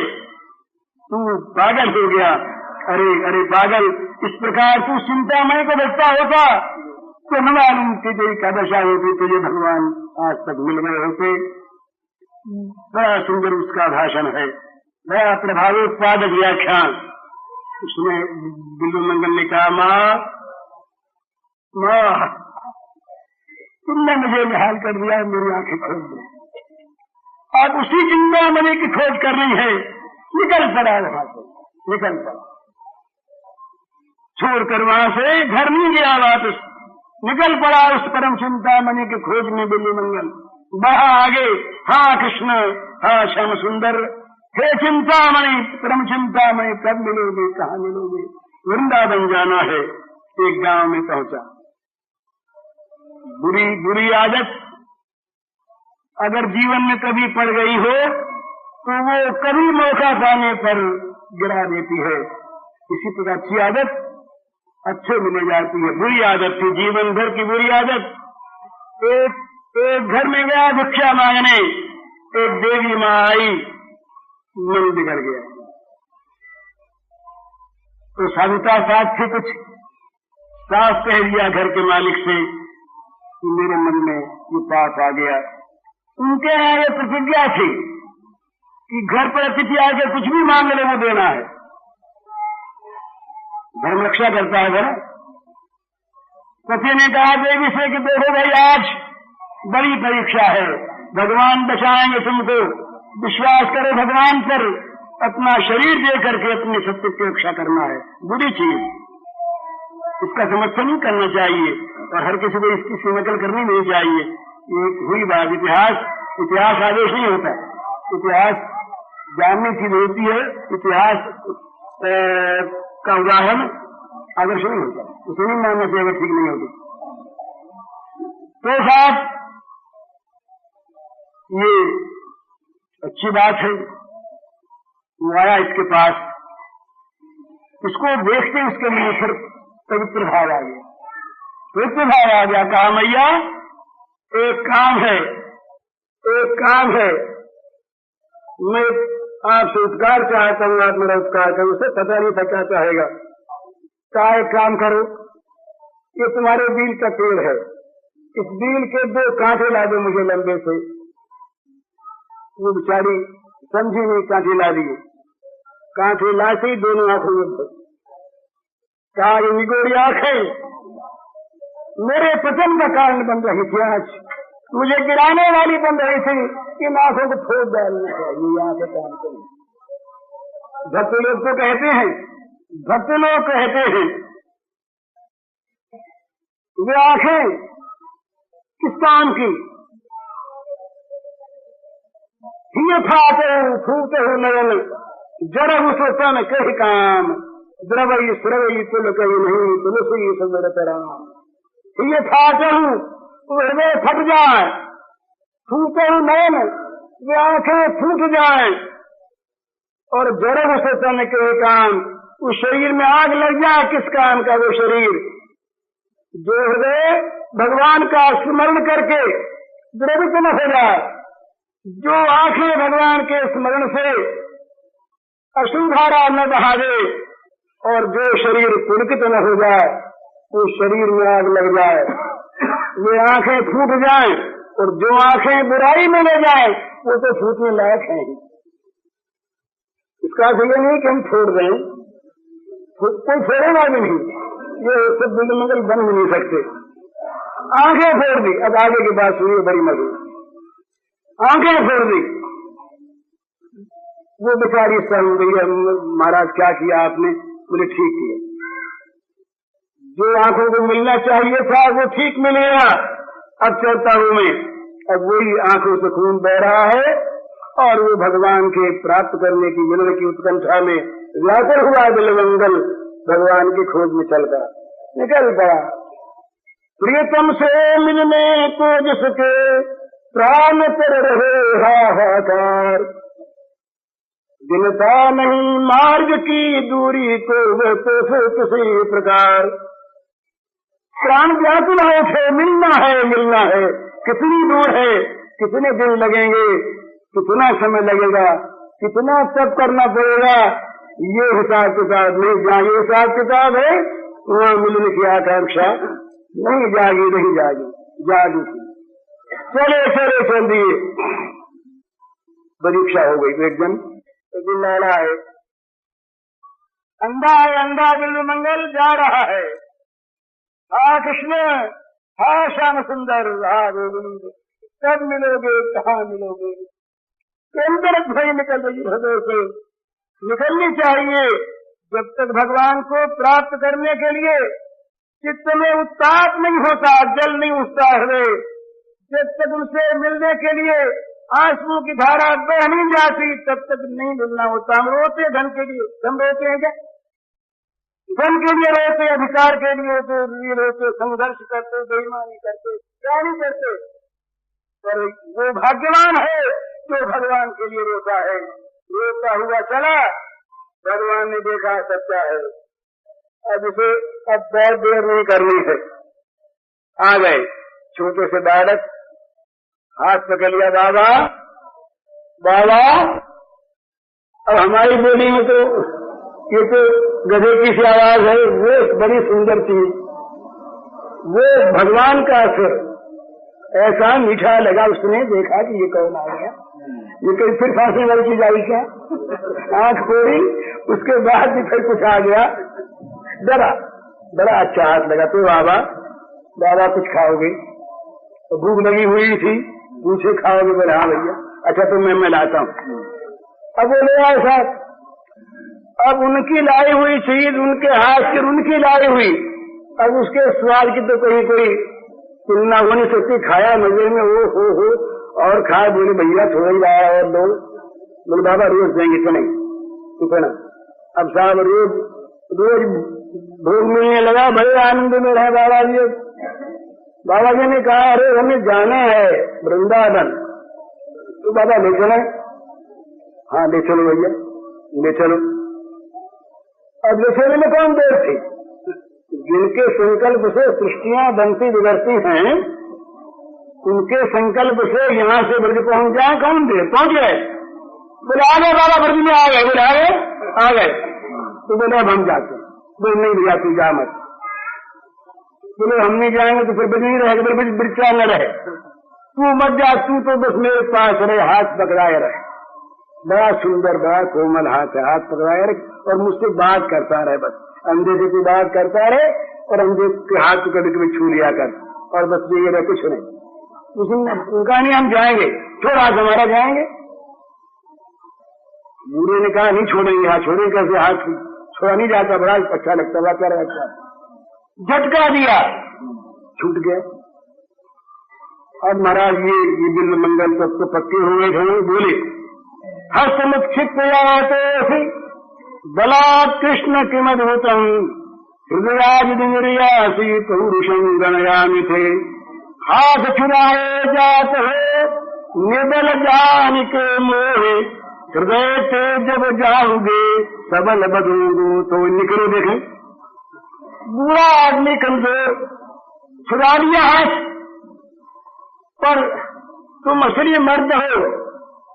तू पागल हो गया। अरे पागल, इस प्रकार तू चिंतामणि को देखता होता तो न मालूम कि तेरी क्या दशा होती, तुझे भगवान आज तक मिल गए होते। बड़ा सुंदर उसका भाषण है, बड़ा प्रभावोत्पादक व्याख्यान। उसने बिल्वमंगल ने कहा, माँ तुमने मुझे निहाल कर दिया, मेरी आंखें खोल दी। अब उसी चिंतामणि की खोज करनी है। निकल पड़ा वहां से, निकल पड़ा, छोड़कर वहां से घर नहीं गया वापस, निकल पड़ा उस परम चिंतामणि की खोज में बिल्वमंगल। बढ़ा आगे, हाँ कृष्ण, हाँ श्याम सुंदर, हे चिंतामणि, परम चिंतामणि, कब मिलोगे, कहाँ मिलोगे? वृंदावन जाना है। एक गांव में पहुंचा। बुरी आदत अगर जीवन में कभी पड़ गई हो तो वो कभी मौका पाने पर गिरा देती है। इसी प्रकार अच्छी आदत अच्छे मिले जाती है। बुरी आदत थी, जीवन भर की बुरी आदत। एक घर में गया भिक्षा मांगने, एक देवी माँ आई, मन बिगड़ गया। तो साधुता साथ थी कुछ, साफ कह दिया घर के मालिक से कि मेरे मन में ये पाप आ गया। उनके यहाँ ये प्रतिज्ञा थी कि घर पर अतिथि आके कुछ भी मांग ले वो देना है। धर्म रक्षा करता है बड़ा। पति ने कहा देवी से कि देखो भाई आज बड़ी परीक्षा है, भगवान बचाएंगे तुमको, विश्वास करो भगवान पर, अपना शरीर दे करके अपने सत्य की रक्षा करना है। बुरी चीज, इसका समर्थन नहीं करना चाहिए और हर किसी को इसकी नकल करनी नहीं चाहिए। ये हुई बात। इतिहास आदेश नहीं होता, इतिहास जानने की होती है, इतिहास का उदाहरण आदर्श नहीं होता, उसे नहीं मानना चाहिए, ठीक नहीं होती। तो साहब ये अच्छी बात है, वो आया इसके पास, इसको देखते उसके मुंह पर पवित्र भाव आ गया, पवित्र भाव आ गया। कहा मैया एक काम है, मैं आपसे उपकार चाहता हूँ, आप मेरा उपकार करो। उसे पता नहीं था क्या चाहेगा। कहा एक काम करो, ये तुम्हारे बील का पेड़ है, इस बील के 2 कांटे ला दो मुझे लंबे से। वो बेचारी समझी नहीं, कांटे ला दिए। कांटे लाते ही दोनों आंखों में कहा ये निगोरी आंखें मेरे पतन का कारण बन रही थी, आज मुझे गिराने वाली बन रही थी, इन आंखों को फोड़ डालना चाहिए, यहाँ से काम करें। भक्त लोग तो कहते हैं, वे आंखें किस काम की? ये फूटे हो नयन जरा उसे तन कही काम, द्रवई सुरवई तुल कही नहीं तुलसी सुंदर राम। ये फाटे हृदय फट जाए, फूटे हूँ नयन वे आंखें फूट जाए, और जरा उसे तन कही काम, उस शरीर में आग लग जाए। किस काम का वो शरीर? जो हृदय भगवान का स्मरण करके द्रवित न हो जाए, जो आंखें भगवान के स्मरण से अश्रुधारा न बहा दे, और जो शरीर पुलकित न हो जाए, उस शरीर में आग लग जाए, वे आंखें फूट जाएं, और जो आंखें बुराई में ले जाए वो तो फूटने लायक हैं। इसका अर्थ ये नहीं कि हम छोड़ दें, कोई फोड़ेगा भी नहीं, ये सब बिल्डमंगल बन भी नहीं सकते। आंखें फोड़ दी, अब आगे की बात सुनिए, बड़ी मजे। आंखें फोड़ दी, वो बेचारी सहम गई, महाराज क्या किया आपने? बोले ठीक किया, जो आंखों को मिलना चाहिए था वो ठीक मिल गया, अब चलता हूं मैं। अब वही आंखों से खून बह रहा है, और वो भगवान के प्राप्त करने की मिलने की उत्कंठा में व्याकुल हुआ दिलमंगल, भगवान की खोज में चल गया, निकल गया। प्रियतम से मिलने को जिसके प्राण पर रहे हाहाकार, गिनता नहीं मार्ग की दूरी को वह तो फिर किसी प्रकार। प्राण व्याकुल है थे, मिलना है, कितनी दूर है, कितने दिन लगेंगे, कितना समय लगेगा, कितना तप करना पड़ेगा, ये हिसाब किताब नहीं। जहाँ ये हिसाब किताब है वहाँ मिलने की आकांक्षा नहीं जागी। चले चल दिए। परीक्षा हो गई। एक दिन लाला है, अंधा बिल्वमंगल जा रहा है। हा कृष्ण, हा श्याम सुंदर, हा गोविंद, कब मिलोगे, कहाँ मिलोगे? अंदर भय निकल रही हृदय से, निकलनी चाहिए। जब तक भगवान को प्राप्त करने के लिए चित्त में उत्ताप नहीं होता, जल नहीं उठता हृदय, जब तक उनसे मिलने के लिए आंसुओं की धारा बह नहीं जाती, तब तक नहीं मिलना होता। हम रोते धन के लिए, हम रोते हैं क्या? धन के लिए रोते, अधिकार के लिए रोते, संघर्ष करते, बेईमानी करते, क्या नहीं करते? पर वो भाग्यवान है जो भगवान के लिए रोता है। रोता हुआ चला, भगवान ने देखा सच्चा है, अब इसे अब बहुत देर नहीं करनी है। आ गए छोटे से बालक, हाथ पकड़ लिया, बाबा। अब हमारी बोली में तो ये तो गधे की सी आवाज है, वो बड़ी सुंदर थी, वो भगवान का असर, ऐसा मीठा लगा। उसने देखा कि ये कौन आ गया, ये कहीं फिर फांसी वाली चीज आई क्या। आंख खोली, उसके बाद भी फिर कुछ आ गया। डरा, बड़ा अच्छा हाथ लगा। तो बाबा कुछ खाओगे? तो भूख लगी हुई थी, पूछे खाओगे? बोले हाँ भैया। अच्छा तो मैं लाता हूँ। अब वो ले आए साथ। अब उनकी लाई हुई चीज, उनके हाथ से उनकी लाई हुई, अब उसके स्वाद की तो कोई तुलना हो नहीं सकती। खाया मजे में, हो और खाए। बोले भैया थोड़ा ही लाया और दो। बोले बाबा रोज देंगे इतना इतना। अब साहब रोज भोग मिलने लगा, बड़े आनंद में रहे बाबा जी। बाबा जी ने कहा अरे हमें जाना है वृंदावन, तो बाबा ले चले। हाँ ले चलो भैया, ले चलो। अब ले चलने में कौन देर थी? जिनके संकल्प से सृष्टियां बनती बिगड़ती हैं, उनके संकल्प से यहाँ से ब्रज पहुंच जाए, कौन देर? पहुंच गए। बोले आ गए बाबा, ब्रज में आ गए। बोले आ गए। तो बोले अब हम जाते। बोले नहीं भैया तू जा मत। बोले हम नहीं जाएंगे तो फिर ब्रज नहीं रहेगा। बोले ब्रज क्या न रहे, तू मत जा, तू तो बस मेरे पास रहे, हाथ पकड़ाए रहे। बड़ा सुंदर, बड़ा कोमल हाथ है, हाथ पकड़ाए रहे और मुझसे बात करता रहे। बस अंधे से तू बात करता रहे और अंधे के हाथ को कभी कभी छू लिया कर, और बस ये रहे, कुछ नहीं। उनका नहीं हम जाएंगे, थोड़ा हमारा जाएंगे। बूढ़े ने कहा नहीं छोड़ेंगे। हाँ छोड़ेंगे कैसे, हाथ छोड़ा नहीं जाता, बड़ा अच्छा लगता, बड़ा प्यारा लगता। झटका दिया, छूट गया। अब महाराज ये बिल मंगल तब तो पक्के हो गए थे। बोले हस्तमुत्क्षिप्त याते बलात् कृष्ण किमद्भुतम् हृदयादिनिर्यासी पौरुषं गणयामि थे। हाथ छुड़ाए जात है निर्बल जान के मोहे, हृदय से जब जाओगे सबल बदूंगो। तो निकलो, देखें बुरा आदमी कमजोर, छुड़ा लिया हाथ, पर तुम असली मर्द हो,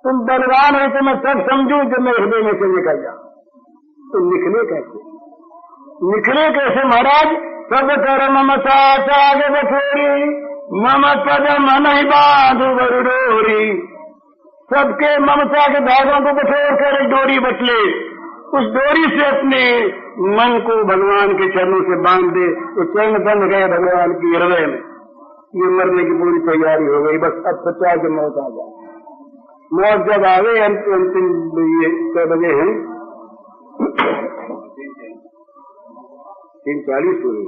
तुम बलवान हो, तो मैं सब समझू जब मैं हृदय में से निकल जाऊं। तो निकले कैसे? निकले कैसे महाराज? सब कर ममता साग बठोरी, मम पद मन ही बांधु बरडोरी। सबके ममता के धागों को बटोर कर एक डोरी बटले, उस डोरी से अपने मन को भगवान के चरणों से बांध दे। तो चरण बंध गए भगवान की हृदय में। ये मरने की पूरी तैयारी हो गई। बस अब 50 की मौत आ जाए। मौत जब आ गई, अंतिम ये 6 बजे हैं, 3:40 हो गई।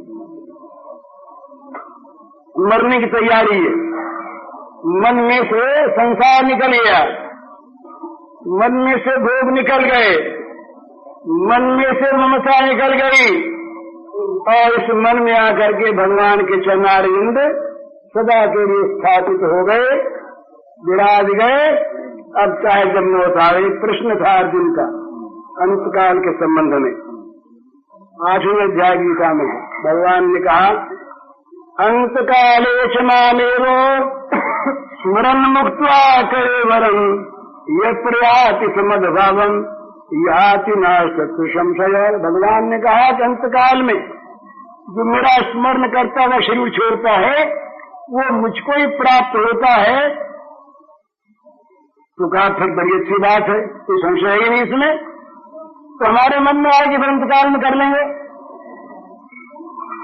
मरने की तैयारी है। मन में से संसार निकल गया, मन में से भोग निकल गए, मन में से ममता निकल गई, और इस मन में आकर के भगवान के चरणारविंद सदा के लिए स्थापित हो गए, विराज गए। अब चाहे जब मौत आ गई। प्रश्न था अर्जुन का अंतकाल के संबंध में, 8वें अध्याय गीता में भगवान ने कहा अंतकाले च मामेवो स्मरन् मुक्त्वा कलेवरम् यत् प्रयाति समद्भावम् याति नास्ति संशय। भगवान ने कहा कि अंतकाल में जो मेरा स्मरण करता हुआ शरीर छोड़ता है, वो मुझको ही प्राप्त होता है। तो कहा फिर बड़ी अच्छी बात है, कोई संशय ही नहीं इसमें। तो हमारे मन में आए कि फिर अंतकाल में कर लेंगे।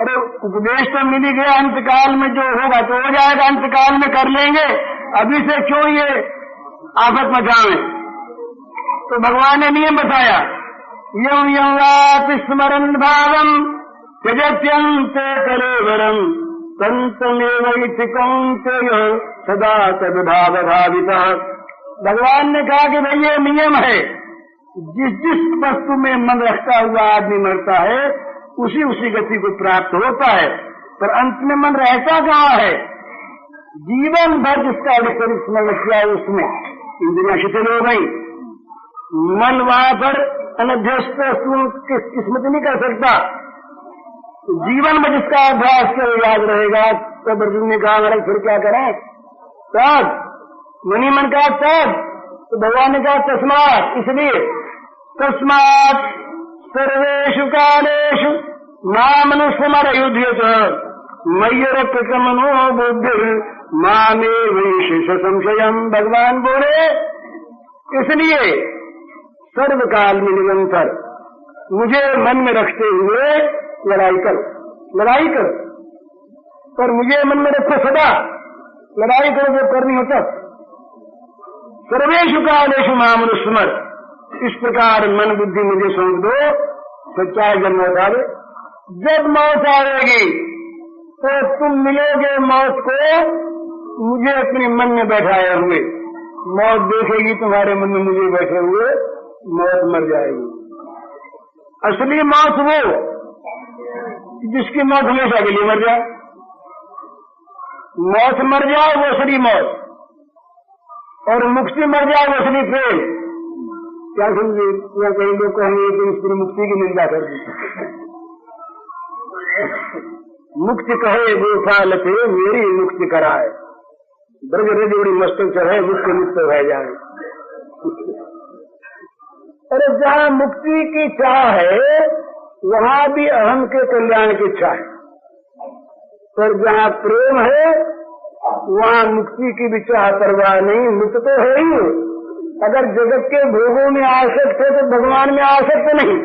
अरे उपदेश तो मिल ही गया, अंतकाल में जो होगा तो हो जाएगा, अंतकाल में कर लेंगे, अभी से क्यों ये आफत मचावे। तो भगवान ने नियम बताया, यं यं वापि स्मरन् भावम् त्यजत्यन्ते कलेवरम् तन्तमेव इति कौन्तेय सदा तद्भाव भावितः। भगवान ने कहा कि भाई ये नियम है, जिस वस्तु में मन रखता हुआ आदमी मरता है, उसी गति को प्राप्त होता है। पर अंत में मन रहता कहाँ है? जीवन भर जिसका अधिकतर स्मरण किया है, उसमें इंद्रियां शिथिल हो गई, मन वहां पर अनभ्यस्त वस्तुओं की स्मृति नहीं कर सकता। जीवन में जिसका अभ्यास कर याद रहेगा। तब अर्जुन ने कहा महाराज फिर क्या करें? त्याग, मनी मन का त्याग। तो भगवान ने कहा तस्मात्, इसलिए तस्मात् सर्वेषु कालेषु मामनुस्मर युध्यत मय्यरकृतमनो बुद्धिर् मामे विशेष संशयम, भगवान बोले इसलिए सर्वकाल में निरंतर मुझे मन में रखते हुए लड़ाई करो, पर मुझे मन में रखो सदा, लड़ाई करो जो करनी हो तब। सर्वेषु कालेषु माम अनुस्मर, इस प्रकार मन बुद्धि मुझे सौंप दो, सच्चाई जब मौत आवे। जब मौत आएगी तो तुम मिलोगे मौत को मुझे अपने मन में बैठाए हुए, मौत देखेगी तुम्हारे मन में मुझे बैठे हुए, मौत मर जाएगी। असली मौत वो जिसकी मौत हमेशा के लिए मर जाए, मौत मर जाए वो असली मौत, और मुक्ति मर जाए वो असली प्रेम। क्या समझे? या कई लोग कहेंगे कि इसकी मुक्ति की निंदा कर दी। मुक्ति कहे गोपाल थे मेरी मुक्ति कराए, ब्रज रजोड़ी मस्तक चढ़े मुक्ति मुक्त हो जाए। अरे जहाँ मुक्ति की चाह है वहाँ भी अहम के कल्याण की इच्छा है, पर जहाँ प्रेम है वहाँ मुक्ति की भी चाह परवाह नहीं, मुक्त तो है ही। अगर जगत के भोगों में आसक्त है तो भगवान में आसक्त नहीं,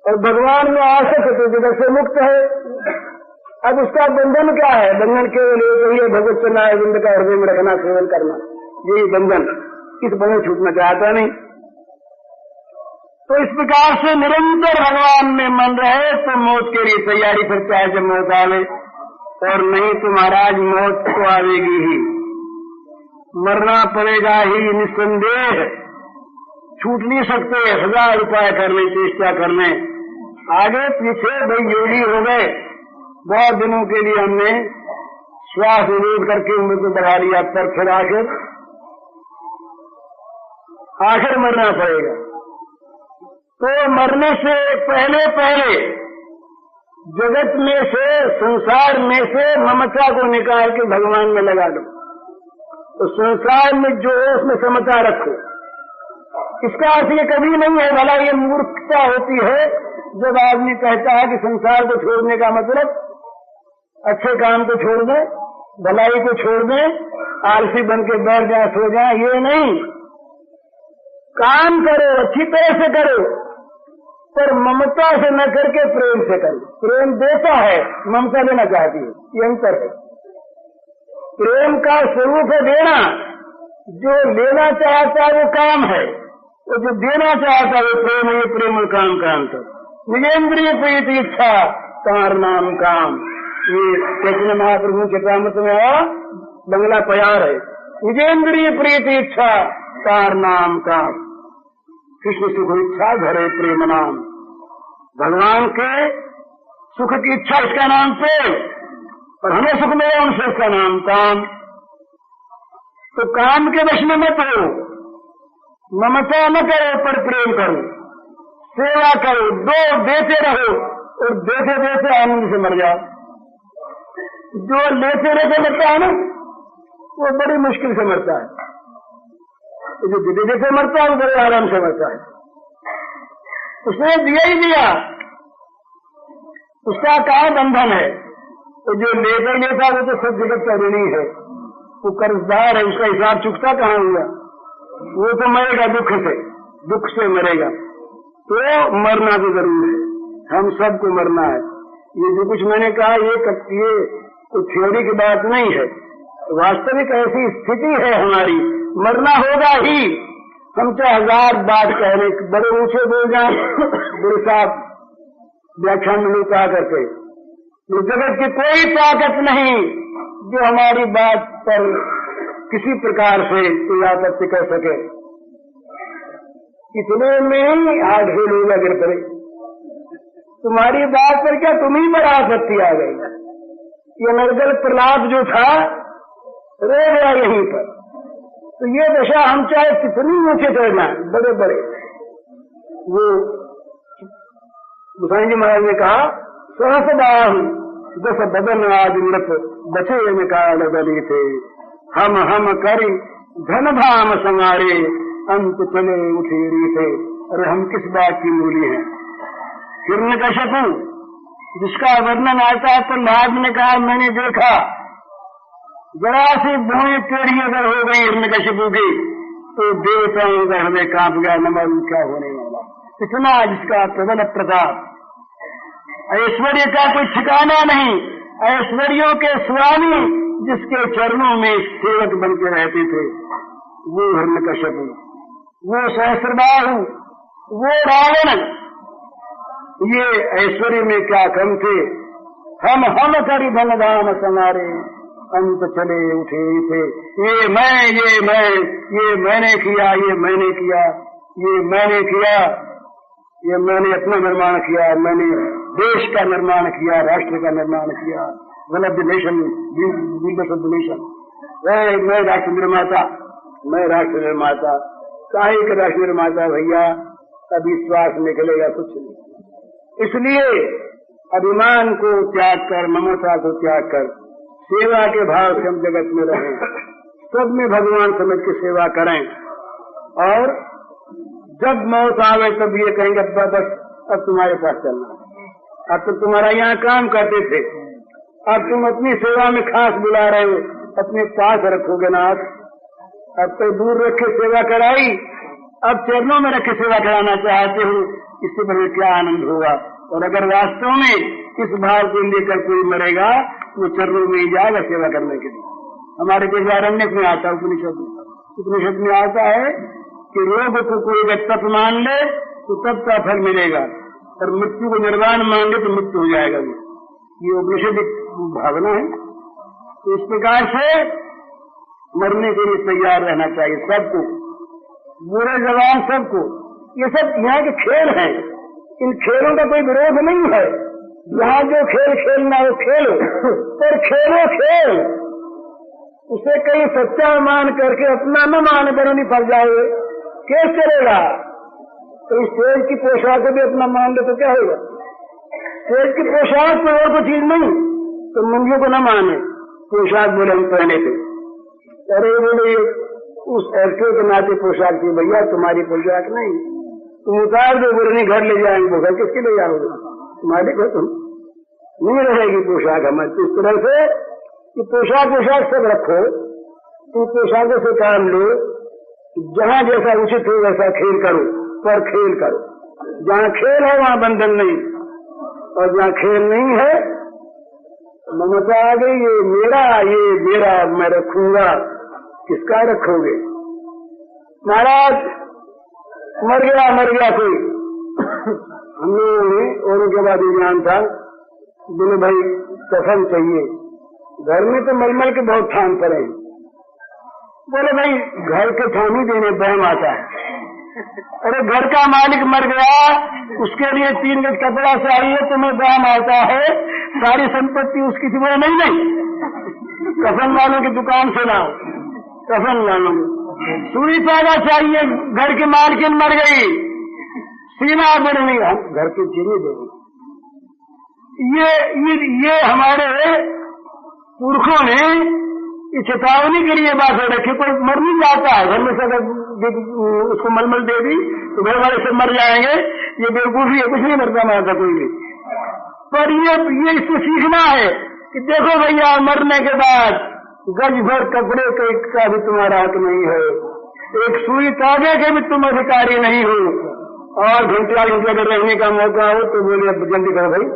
और भगवान में आसक्त है तो जगत से मुक्त है। अब उसका बंधन क्या है? बंधन केवल एक ही है, भगवत चरणाय बिंद का हृदय में रखना, सेवन करना, यही बंधन। इस बंधन छूटना चाहता नहीं। तो इस प्रकार से निरंतर भगवान में मन रहे तो मौत के लिए तैयारी फिर चाहे जब मौत आवे, और नहीं तो महाराज मौत तो आवेगी ही, मरना पड़ेगा ही निस्संदेह, छूट नहीं सकते। 1000 उपाय करने, चेष्टा करने, आगे पीछे भाई योगी हो गए, बहुत दिनों के लिए हमने श्वास निरोध करके उम्र को बढ़ा लिया, पर फिर आखिर मरना पड़ेगा। तो मरने से पहले जगत में से, संसार में से ममता को निकाल के भगवान में लगा दो, तो संसार में जो है उसमें समता रखो। इसका अर्थ ये कभी नहीं है, भला ये मूर्खता होती है जब आदमी कहता है कि संसार को छोड़ने का मतलब अच्छे काम को छोड़ दे, भलाई को छोड़ दे, आलसी बन के बैठ जाए, सो जाए, ये नहीं। काम करो, अच्छी तरह से करो, पर ममता से न करके प्रेम से करो। प्रेम देता है, ममता देना चाहती है, ये अंतर है। प्रेम का स्वरूप है देना, जो लेना चाहता है वो काम है, और जो देना चाहता है वो प्रेम है। ये प्रेम और काम का अंतर। निजेंद्रिय प्रीति इच्छा तार नाम काम, ये चैतन्य महाप्रभु के प्रामत में आया बंगला प्यार है। निजेंद्रिय प्रीति इच्छा तार नाम काम, कृष्ण सुख इच्छा घरे प्रेम नाम। भगवान के सुख की इच्छा, इसका नाम प्रेम, और हमें सुख मिले उनसे, इसका नाम काम। तो काम के वश में मत हो, ममता न करो पर प्रेम करो, सेवा करो, दो देते रहो, और देते देते आनंद से मर जाओ। जो लेते रहते मरता है ना, वो बड़ी मुश्किल से मरता है। जो देते देते मरता है वो बड़े आराम से मरता है। उसने दिया ही दिया, उसका कहाँ बंधन है। तो जो लेता ही लेता वो तो सब जगत का ऋणी है, वो कर्जदार है, उसका हिसाब चुकता कहाँ हुआ? वो तो मरेगा दुख से मरेगा। तो मरना तो जरूर है, हम सबको मरना है। ये जो कुछ मैंने कहा ये कोई थ्योरी की बात नहीं है, वास्तविक ऐसी स्थिति है हमारी, मरना होगा ही। हम चाहे 1000 बात कहने, बड़े ऊंचे बोल जाए, गुरु साहब व्याख्यान में कहा करते, तो जगत की कोई ताकत नहीं जो हमारी बात पर किसी प्रकार से कोई आपत्ति कर सके। इतने में ही 8 लोग गिर पड़े, तुम्हारी बात पर क्या तुम ही पर आपत्ति आ गई। ये नरगल प्रहलाद जो था रो गया यहीं पर। तो ये दशा हम चाहे कितनी ऊंचे चढ़ जाए, बड़े बड़े, वो गोसाई जी महाराज ने कहा सहस बाहु दस बदन आज मृत बचे में काल गली थे, हम करी धन धाम संगारे अंत चले उठेरी थे। अरे हम किस बात की मूली हैं? हिरण्यकश्यप जिसका वर्णन आता है, प्रहलाद ने कहा मैंने देखा जरा सी भूमि टेढ़ी अगर हो गई हिरण्यकशिपु की तो देवताओं का हृदय कांप गया, न मालूम क्या होने वाला। इतना जिसका प्रबल प्रताप, ऐश्वर्य का कोई ठिकाना नहीं, ऐश्वर्यों के स्वामी जिसके चरणों में सेवक बन के रहते थे, वो हिरण्यकशिपु, वो सहस्त्रबाहु, वो रावण, ये ऐश्वर्य में क्या कम थे। हम करी धन धाम समारे, अंत चले उठे थे। ये मैंने किया, ये मैंने किया, ये मैंने किया, ये मैंने अपना निर्माण किया, मैंने देश का निर्माण किया, राष्ट्र का निर्माण किया, मतलब नेशन, नेशन। मैं राष्ट्र निर्माता, मैं राष्ट्र निर्माता। काहे के राष्ट्र निर्माता भैया, अभी श्वास निकलेगा कुछ नहीं। इसलिए अभिमान को त्याग कर, ममता को त्याग कर, सेवा के भाव से हम जगत में रहें, सब में भगवान समझ के सेवा करें। और जब मौत आवे तब ये कहेंगे बस अब तुम्हारे पास चलना है, अब तो तुम्हारा यहाँ काम करते थे, अब तुम अपनी सेवा में खास बुला रहे हो, अपने पास रखोगे ना। अब तो दूर रख के सेवा कराई, अब चरणों में रख के सेवा कराना चाहते हो, इससे बड़े क्या आनंद होगा। और अगर वास्तव में इस भाव को लेकर कोई मरेगा वो चरणों में ही जाएगा सेवा करने के लिए। हमारे बृहदारण्यक में आता है, उपनिषद में आता है कि रोग को कोई अगर तप मान ले तो तप का फल मिलेगा, और मृत्यु को निर्वाण मान ले तो मृत्यु हो जाएगा। ये उपनिषद भावना है। तो इस प्रकार से मरने के लिए तैयार रहना चाहिए सबको, बुरे जवान सबको। ये सब यहाँ के खेल हैं, इन खेलों का कोई विरोध नहीं है। जहाँ जो खेल खेलना हो खेलो, पर खेलो खेल, उसे कहीं सच्चा मान करके अपना न मान कर नहीं फल जाए, कैसे चलेगा। तो स्टेज की पोशाक भी अपना मान ले तो क्या होगा। स्टेज की पोशाक तो और कोई चीज नहीं, तो मंदियों को न माने, पोशाक बोले हम पहने थे, अरे बोले उस एक्टर के नाते पोशाक थी भैया, तुम्हारी पोशाक नहीं, तुम उतार दो, बोले नहीं घर ले जाएंगे। बोला किसके ले जाओगे, तुम्हारे को तुम नहीं रहेगी पोशाक हमारी। तो इस तरह से कि पोशाक सब रखो, तुम पोशाकों से काम लो, जहाँ जैसा उचित हो वैसा खेल करो, पर खेल करो। जहाँ खेल है वहाँ बंधन नहीं, और जहाँ खेल नहीं है ममता आ गई, ये मेरा मैं रखूंगा, किसका रखोगे। महाराज मर गया कोई, हम लोगों ने और के बाद ज्ञान था, बोले भाई कफन चाहिए। घर में तो मलमल के बहुत थान पड़े हैं, बोले भाई घर के थान ही देने बहम आता है। अरे घर का मालिक मर गया, उसके लिए 3 गज कपड़ा चाहिए, तुम्हें बहम आता है, सारी संपत्ति उसकी थी। बोले नहीं, कफन वालों की दुकान से लाओ, कफन वालों सुई पैदा चाहिए, घर की मालकिन मर गई, सीना बड़ नहीं, घर के चीनी देंगे। ये हमारे पुरखों ने चेतावनी के लिए बात रखी। कोई मर नहीं जाता है, घर में से अगर उसको मलमल दे दी तो घर वाले सब मर जाएंगे, ये बेवकूफी है, कुछ नहीं मरता मारता कोई भी। पर ये इससे सीखना है कि देखो भैया मरने के बाद गज भर कपड़े का भी तुम्हारा हक नहीं है, एक सुई तागे के भी तुम अधिकारी नहीं हो, और घंटा अगर रहने का मौका हो तो बोले अब जल्दी करो भाई,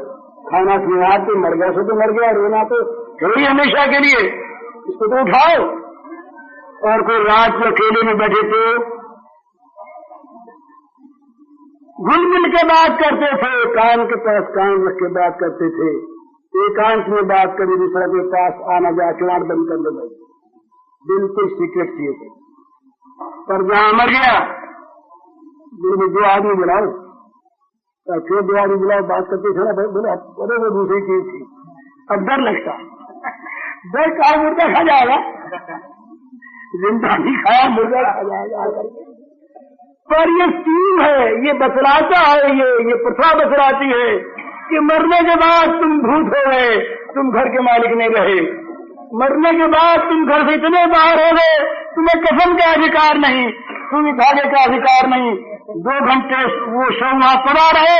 खाना पीना तो मर गया सो तो मर गया, रोना तो थोड़ी हमेशा के लिए, इसको तो उठाओ। और कोई रात को अकेले में बैठे तो घुल मिल के बात करते थे, कान के पास कान रख के बात करते थे, एकांत में बात करें, दूसरा के पास आना जा किवाड़ बंद कर दो भाई, बिल्कुल सीक्रेट किए थे। पर जहां मर गया दो आदमी बुलाओ, क्यों 2 आदमी बुलाओ, बात करते थे ना भाई, बोले अरे वो दूसरी चीज थी। अब डर लगता, डर का मुर्गा खा जाएगा, जिंदा नहीं खाया मुर्गा खा जाएगा। पर ये स्कीम है, ये बतलाता है, ये प्रथा बतलाती है कि मरने के बाद तुम भूत हो गए, तुम घर के मालिक नहीं रहे, मरने के बाद तुम घर से इतने बाहर हो गए, तुम्हें कफन का अधिकार नहीं, सुई धागे का अधिकार नहीं, 2 घंटे वो शव वहां पड़ा रहे,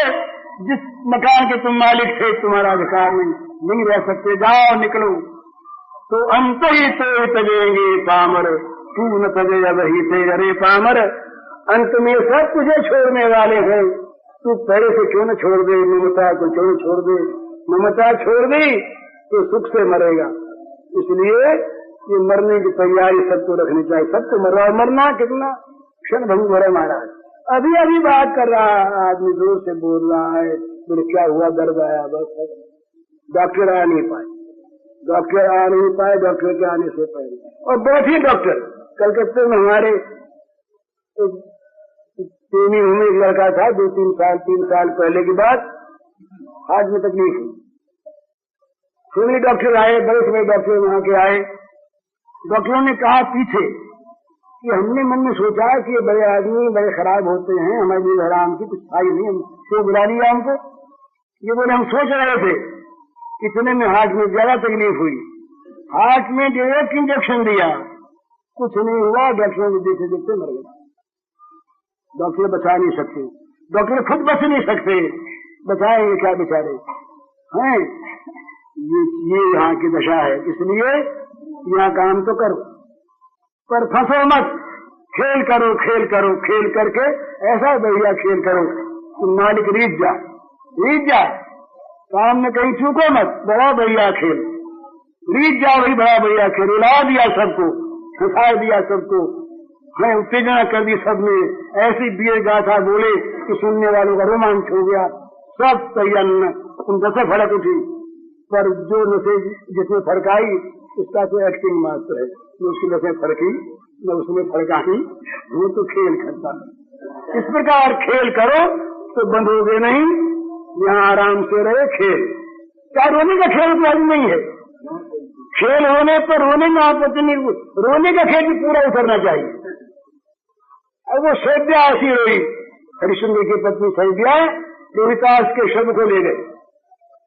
जिस मकान के तुम मालिक थे तुम्हारा अधिकार नहीं रह सकते, जाओ निकलो। तो अंत ही तो तजेंगे पामर, तू न तजे वही थे अरे पामर। अंत में सब तुझे छोड़ने वाले हैं, तू पहले से क्यों न छोड़ दे ममता को, क्यों न छोड़ दे। ममता छोड़ दी तो सुख से मरेगा। इसलिए ये मरने की तैयारी सबको रखनी चाहिए। सबको मरना कितना क्षण भंग हो रहा है महाराज। अभी अभी बात कर रहा है आदमी, जोर से बोल रहा है, फिर क्या हुआ, दर्द आया, बस डॉक्टर आ नहीं पाए, डॉक्टर आ नहीं पाए, डॉक्टर के आने से पहले। और बैठे डॉक्टर, कलकत्ते में हमारे प्रेमी में एक लड़का था, 2-3 साल पहले की बात, हार्ट में तकलीफ हुई। फैमिली डॉक्टर आए, बड़े से बड़े डॉक्टर वहां के आए। डॉक्टरों ने कहा पीछे कि हमने मन में सोचा कि ये बड़े आदमी बड़े खराब होते हैं, हमारे लिए हराम की कुछ खाई नहीं, हम क्यों बुला लिया हमको। ये बोले हम सोच रहे थे, इतने में हार्ट में ज्यादा तकलीफ हुई, हार्ट में डायरेक्ट इंजेक्शन दिया, कुछ नहीं हुआ। डॉक्टरों को देखते देखते मर गया। डॉक्टर बचा नहीं सकते, डॉक्टर खुद बच नहीं सकते, बचाएंगे क्या बेचारे हैं। ये यहाँ की दशा है। इसलिए यहाँ काम तो करो पर फंसो मत, खेल करो, खेल करो, खेल करके ऐसा बढ़िया खेल करो कि मालिक रीझ जाए, काम में कहीं चूको मत। बड़ा बढ़िया खेल, रीझ जाओ, वही बड़ा बढ़िया खेल। उड़ा दिया सबको, फंसा दिया सबको, है उत्तेजना कर दी सब में, ऐसी वीर गाथा बोले कि सुनने वालों का रोमांच हो गया। सब तैयार, उन दसे फड़क उठी, पर जो नशे जिसमें फड़काई उसका तो एक्टिंग मात्र है, न उसकी नशे फड़की न उसमें फड़काई, वो तो खेल करता है। इस प्रकार खेल करो तो बंधोगे नहीं, यहाँ आराम से रहे। खेल क्या रोने का खेल तो अभी नहीं है, खेल होने पर रोने में आपत्ति नहीं, रोने का खेल भी पूरा उतरना चाहिए। अब वो सैद्या ऐसी रोई, हरिश्चंद्र की पत्नी सैद्या रोहितास के शव को ले गए,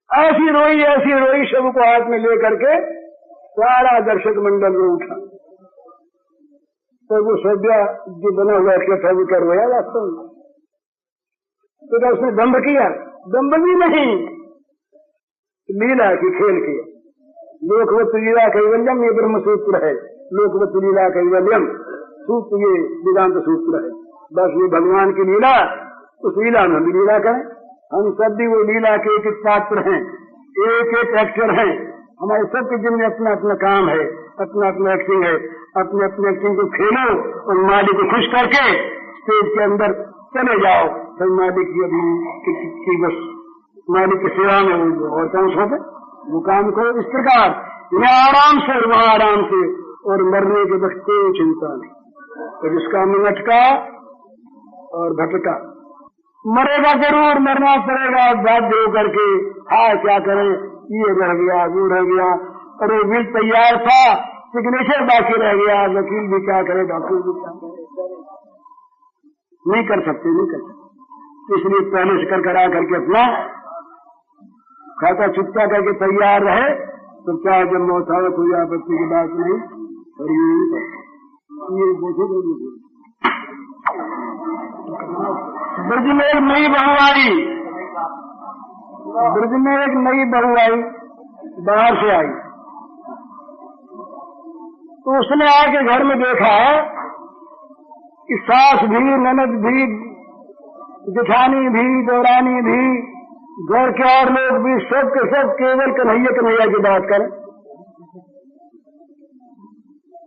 ऐसी रोई शव को हाथ में लेकर के सारा दर्शक मंडल में उठा। तो वो सैद्या जो बना हुआ था वो क्या रोया वास्तव में, तो क्या उसने दम्भ किया? दम्भ भी नहीं, लीला की, खेल किया। लोकवत लीला कैवल्यम ये ब्रह्म सूत्र है, लोकवत लीला कैवल्यम सूत्र, ये वेदांत सूत्र है। बस ये भगवान की लीला, उस लीला में हम लीला करें। हम सब भी वो लीला के एक एक पात्र हैं, एक एक एक्टर हैं। हमारे सबके जिनमें अपना अपना काम है, अपना अपना एक्टिंग है। अपने अपने एक्टिंग को खेलो और मालिक को खुश करके स्टेज के अंदर चले जाओ। फिर मालिक की बस मालिक की सेवा में और काम सौंपे, वो काम करो। इस प्रकार यहाँ आराम से और वहाँ आराम से, और मरने के वक्त कोई चिंता नहीं। तो जिसका मन अटका और भटका, मरेगा जरूर, मरना पड़ेगा बाध्य होकर के। हाँ क्या करें, ये रह गया, वो रह गया, अरे बिल तैयार था, सिग्नेचर बाकी रह गया, वकील भी क्या करे, डॉक्टर भी क्या करे, नहीं कर सकते। इसलिए पहले से कर करा करके अपना खाता चुकता करके तैयार रहे, तो क्या जब मौत आए कोई आपत्ति की बात नहीं। और ये देखो ब्रज में एक नई बहू आई, ब्रज में एक नई बहू आई, बाहर से आई। तो उसने आके घर में देखा कि सास भी, ननद भी, जेठानी भी, देवरानी भी, घर के और लोग भी, सब के सब केवल कन्हैया की बात करें।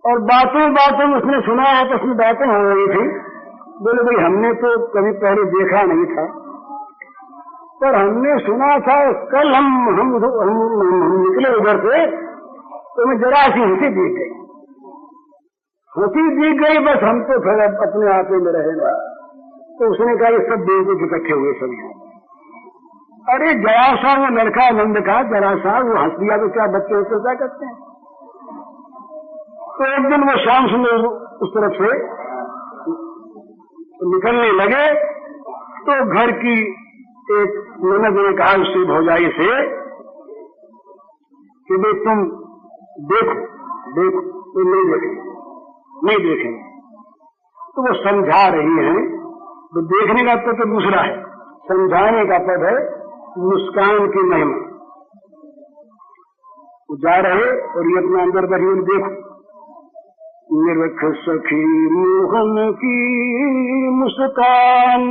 और बातों में उसने सुना है तो उसमें बातें हो रही थी। बोले भाई हमने तो कभी पहले देखा नहीं था, पर हमने सुना था। कल हम निकले उधर से तो मैं जरा सी हंसी दिख गई, बस हम तो फिर अपने आप में रहे ना। तो उसने कहा ये सब बेवकूफ इकट्ठे हुए सब। अरे जरा सा वो लड़का नंद का, जरा सा वो हंस दिया तो क्या बच्चे होते क्या करते हैं। तो एक दिन वो शाम सुंदर उस तरफ से निकलने लगे तो घर की एक ननद ने कहा उससे भौजाई से कि भाई तुम देखो तो नहीं देखेंगे। तो वो समझा रही है। तो देखने का पद तो दूसरा है, समझाने का पद है मुस्कान की महिमा। वो जा रहे और ये अपना अंदर बैठी देखो, निरख सखी मोहन की मुस्कान,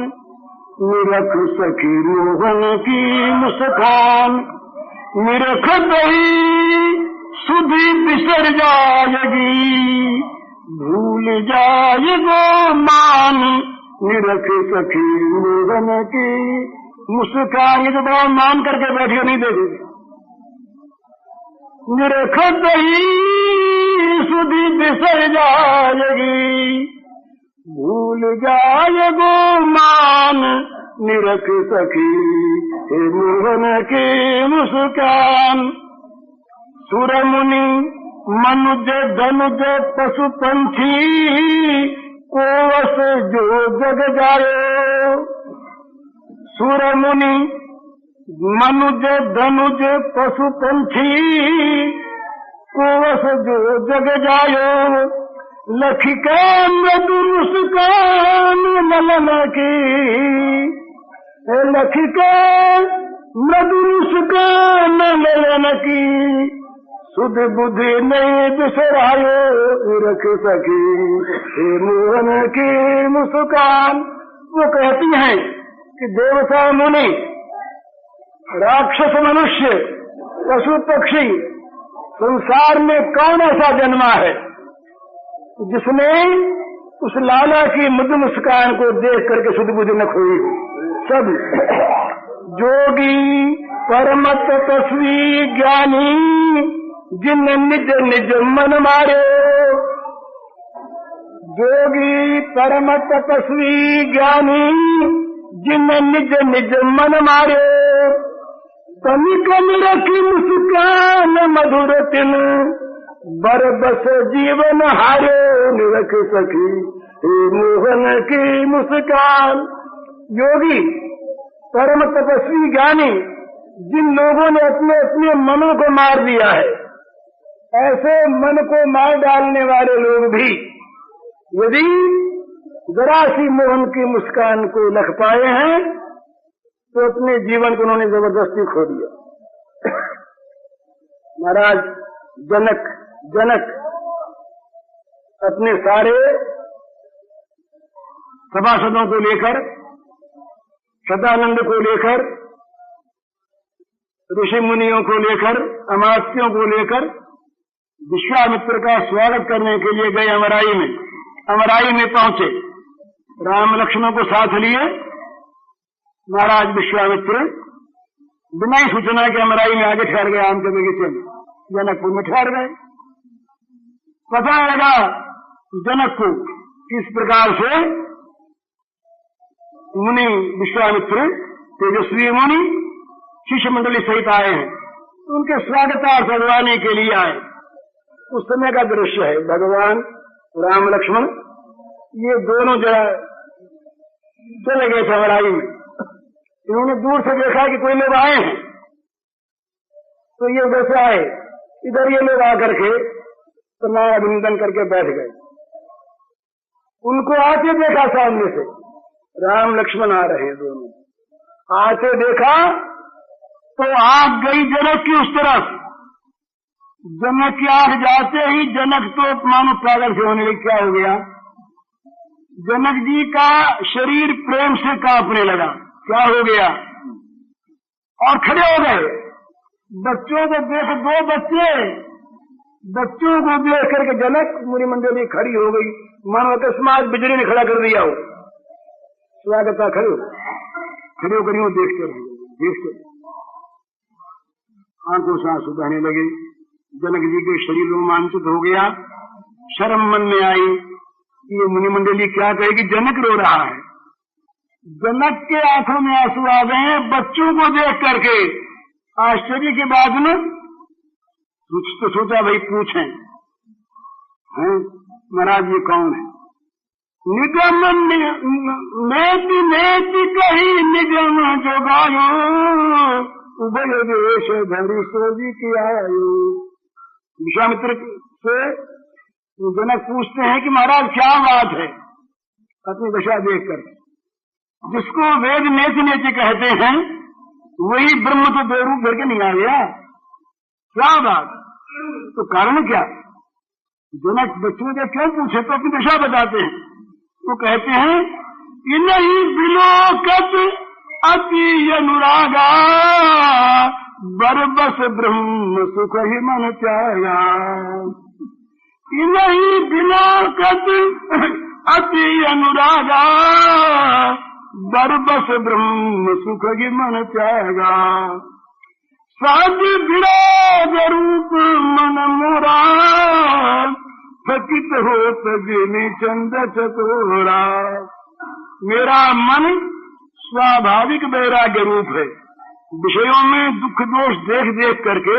निरख सखी मोहन की मुस्कान, निरख दही सुधी बिसर जाएगी, भूल जाएगो मान, निरख सखी मोहन की मुस्कान। ये तो बड़ा मान करके बैठे नहीं देखेंगे। निरख दही सुधी बिसर जाएगी, भूल जाएगो मान, निरख सखी हे मोहन की मुस्कान। सुर मुनि मनुज धनुज पशु पंछी को वस जो जग जायो, सुर मुनि मनुज धनुज पशु पंछी को वस जो जग जायो, लखी के मृदु मुस्कान मलन की, लखी के मृदु मुस्कान मलन की, सुध बुद्धि नहीं बिसरायो, रख सकी हे मोहन की मुस्कान। वो कहती हैं कि देवता मुनि राक्षस मनुष्य पशु पक्षी संसार में कौन ऐसा जन्मा है जिसने उस लाला की मृदु मुस्कान को देख करके शुद्ध बुद्धि न खोई। सब जोगी परम तपस्वी ज्ञानी जिन निज निज मन मारे, जोगी परम तपस्वी ज्ञानी जिन निज निज मन मारे, तनिक निरखी मुस्कान मधुर तिन बर बस जीवन हारे, निरख सखी हे मोहन की मुस्कान। योगी परम तपस्वी ज्ञानी जिन लोगों ने अपने अपने मनों को मार दिया है, ऐसे मन को मार डालने वाले लोग भी यदि जरा सी मोहन की मुस्कान को लख पाए हैं तो अपने जीवन को उन्होंने जबरदस्ती खो दिया। महाराज जनक अपने सारे सभासदों को लेकर, सदानंद को लेकर, ऋषि मुनियों को लेकर, अमात्यों को लेकर विश्वामित्र का स्वागत करने के लिए गए अमराई में। अमराई में पहुंचे, राम लक्ष्मणों को साथ लिए महाराज विश्वामित्र बिना ही सूचना के अमराई में आगे ठहर गए, आम के बगीचे में। जनकपुर में ठहर गए। पता लगा जनक को किस प्रकार से मुनि विश्वामित्र तेजस्वी मुनि शिष्य मंडली सहित आए हैं, उनके स्वागतार्थ करवाने के लिए आए। उस समय का दृश्य है। भगवान राम लक्ष्मण ये दोनों जरा चले गए थे अमराई में। इन्होंने दूर से देखा कि कोई लोग आए हैं, तो ये उधर से आए, इधर ये लोग आकर के प्रणाम अभिनंदन करके बैठ गए। उनको आते देखा सामने से, राम लक्ष्मण आ रहे हैं दोनों। आते देखा तो आग गई जनक की उस तरफ। जनक की आग जाते ही जनक तो मानो पागल से होने लगे। क्या हो गया? जनक जी का शरीर प्रेम से कांपने लगा। क्या हो गया? और खड़े हो गए। बच्चों को देख, दो बच्चों को देख करके जनक मुनि मंडली खड़ी हो गई, मानो अकस्मात बिजली ने खड़ा कर दिया हो। स्वागता खड़े हो देखते आंखों से आंसू बहने लगे। जनक जी के शरीर रोमांचित हो गया। शर्म मन में आई, ये मुनि मंडली क्या कहेगी, जनक रो रहा है। जनक के आंखों में आंसू आ गए बच्चों को देख करके। आश्चर्य के बाद में कुछ तो सोचा भाई पूछें, हैं महाराज ये कौन है? निगम नेति नेति कही निगम जोगायो, उभय देश धरी सोजी की आयु। विश्वामित्र से जनक पूछते हैं कि महाराज क्या बात है? अपनी दशा देख कर, जिसको वेद नेति नेति कहते हैं वही ब्रह्म तो दो रूप करके नहीं आ गया। क्या बात? तो कारण क्या? जनक बच्चों से क्यों पूछे तो अपनी दशा बताते हैं। वो कहते हैं कि नहीं बिलोकत अति अनुरागा, बरबस ब्रह्म सुख ही मन त्यागा। नहीं बिलोकत अति अनुरागा, बरबस ब्रह्म सुख ही मन त्यागा। सहज विराग रूप मन मोरा, थकित होत जिनि चंद चकोरा। मेरा मन स्वाभाविक वैराग्य रूप है। विषयों में दुख दोष देख देख करके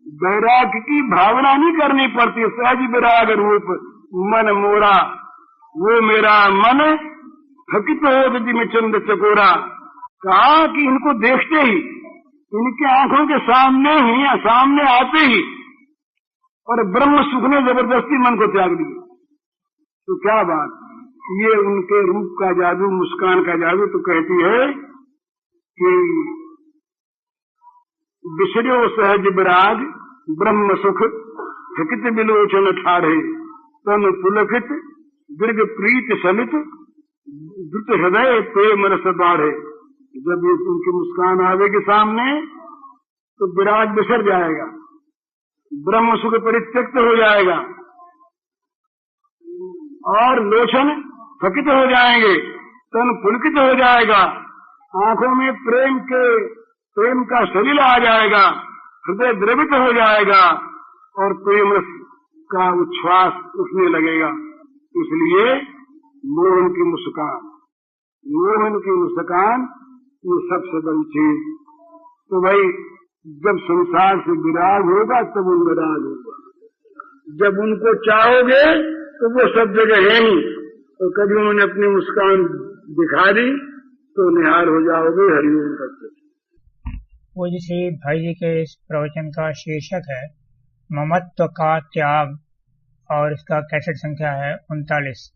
वैराग्य की भावना नहीं करनी पड़ती। सहज विराग रूप मन मोरा, वो मेरा मन थकित होत जिनि चंद चकोरा। कहा कि इनको देखते ही, इनके आंखों के सामने आते ही और ब्रह्म सुख ने जबरदस्ती मन को त्याग दिया। तो क्या बात, ये उनके रूप का जादू, मुस्कान का जादू। तो कहती है कि बिसर्यो सहज विराग ब्रह्म सुख, थकित बिलोचन ठाढ़े, तन पुलकित दीर्घ प्रीत सलित, द्रुत हृदय प्रेम रस बाढ़े। जब ये उनकी मुस्कान आवेगी सामने तो विराग बिसर जाएगा, ब्रह्म सुख परित्यक्त हो जाएगा और लोचन थकित हो जाएंगे, तन पुलकित हो जाएगा, आंखों में प्रेम का सलिल आ जाएगा, हृदय द्रवित हो जाएगा और प्रेम रस का उच्छ्वास उठने लगेगा। इसलिए मोहन की मुस्कान ये सबसे बड़ी चीज। तो भाई जब संसार से विराग होगा तब उनमें राग होगा। जब उनको चाहोगे तो वो सब जगह है ही, तो कभी उन्होंने अपनी मुस्कान दिखा दी तो निहार हो जाओगे हरिओम करते। वो जैसे भाई जी के इस प्रवचन का शीर्षक है ममत्व का त्याग और इसका कैसेट संख्या है 39।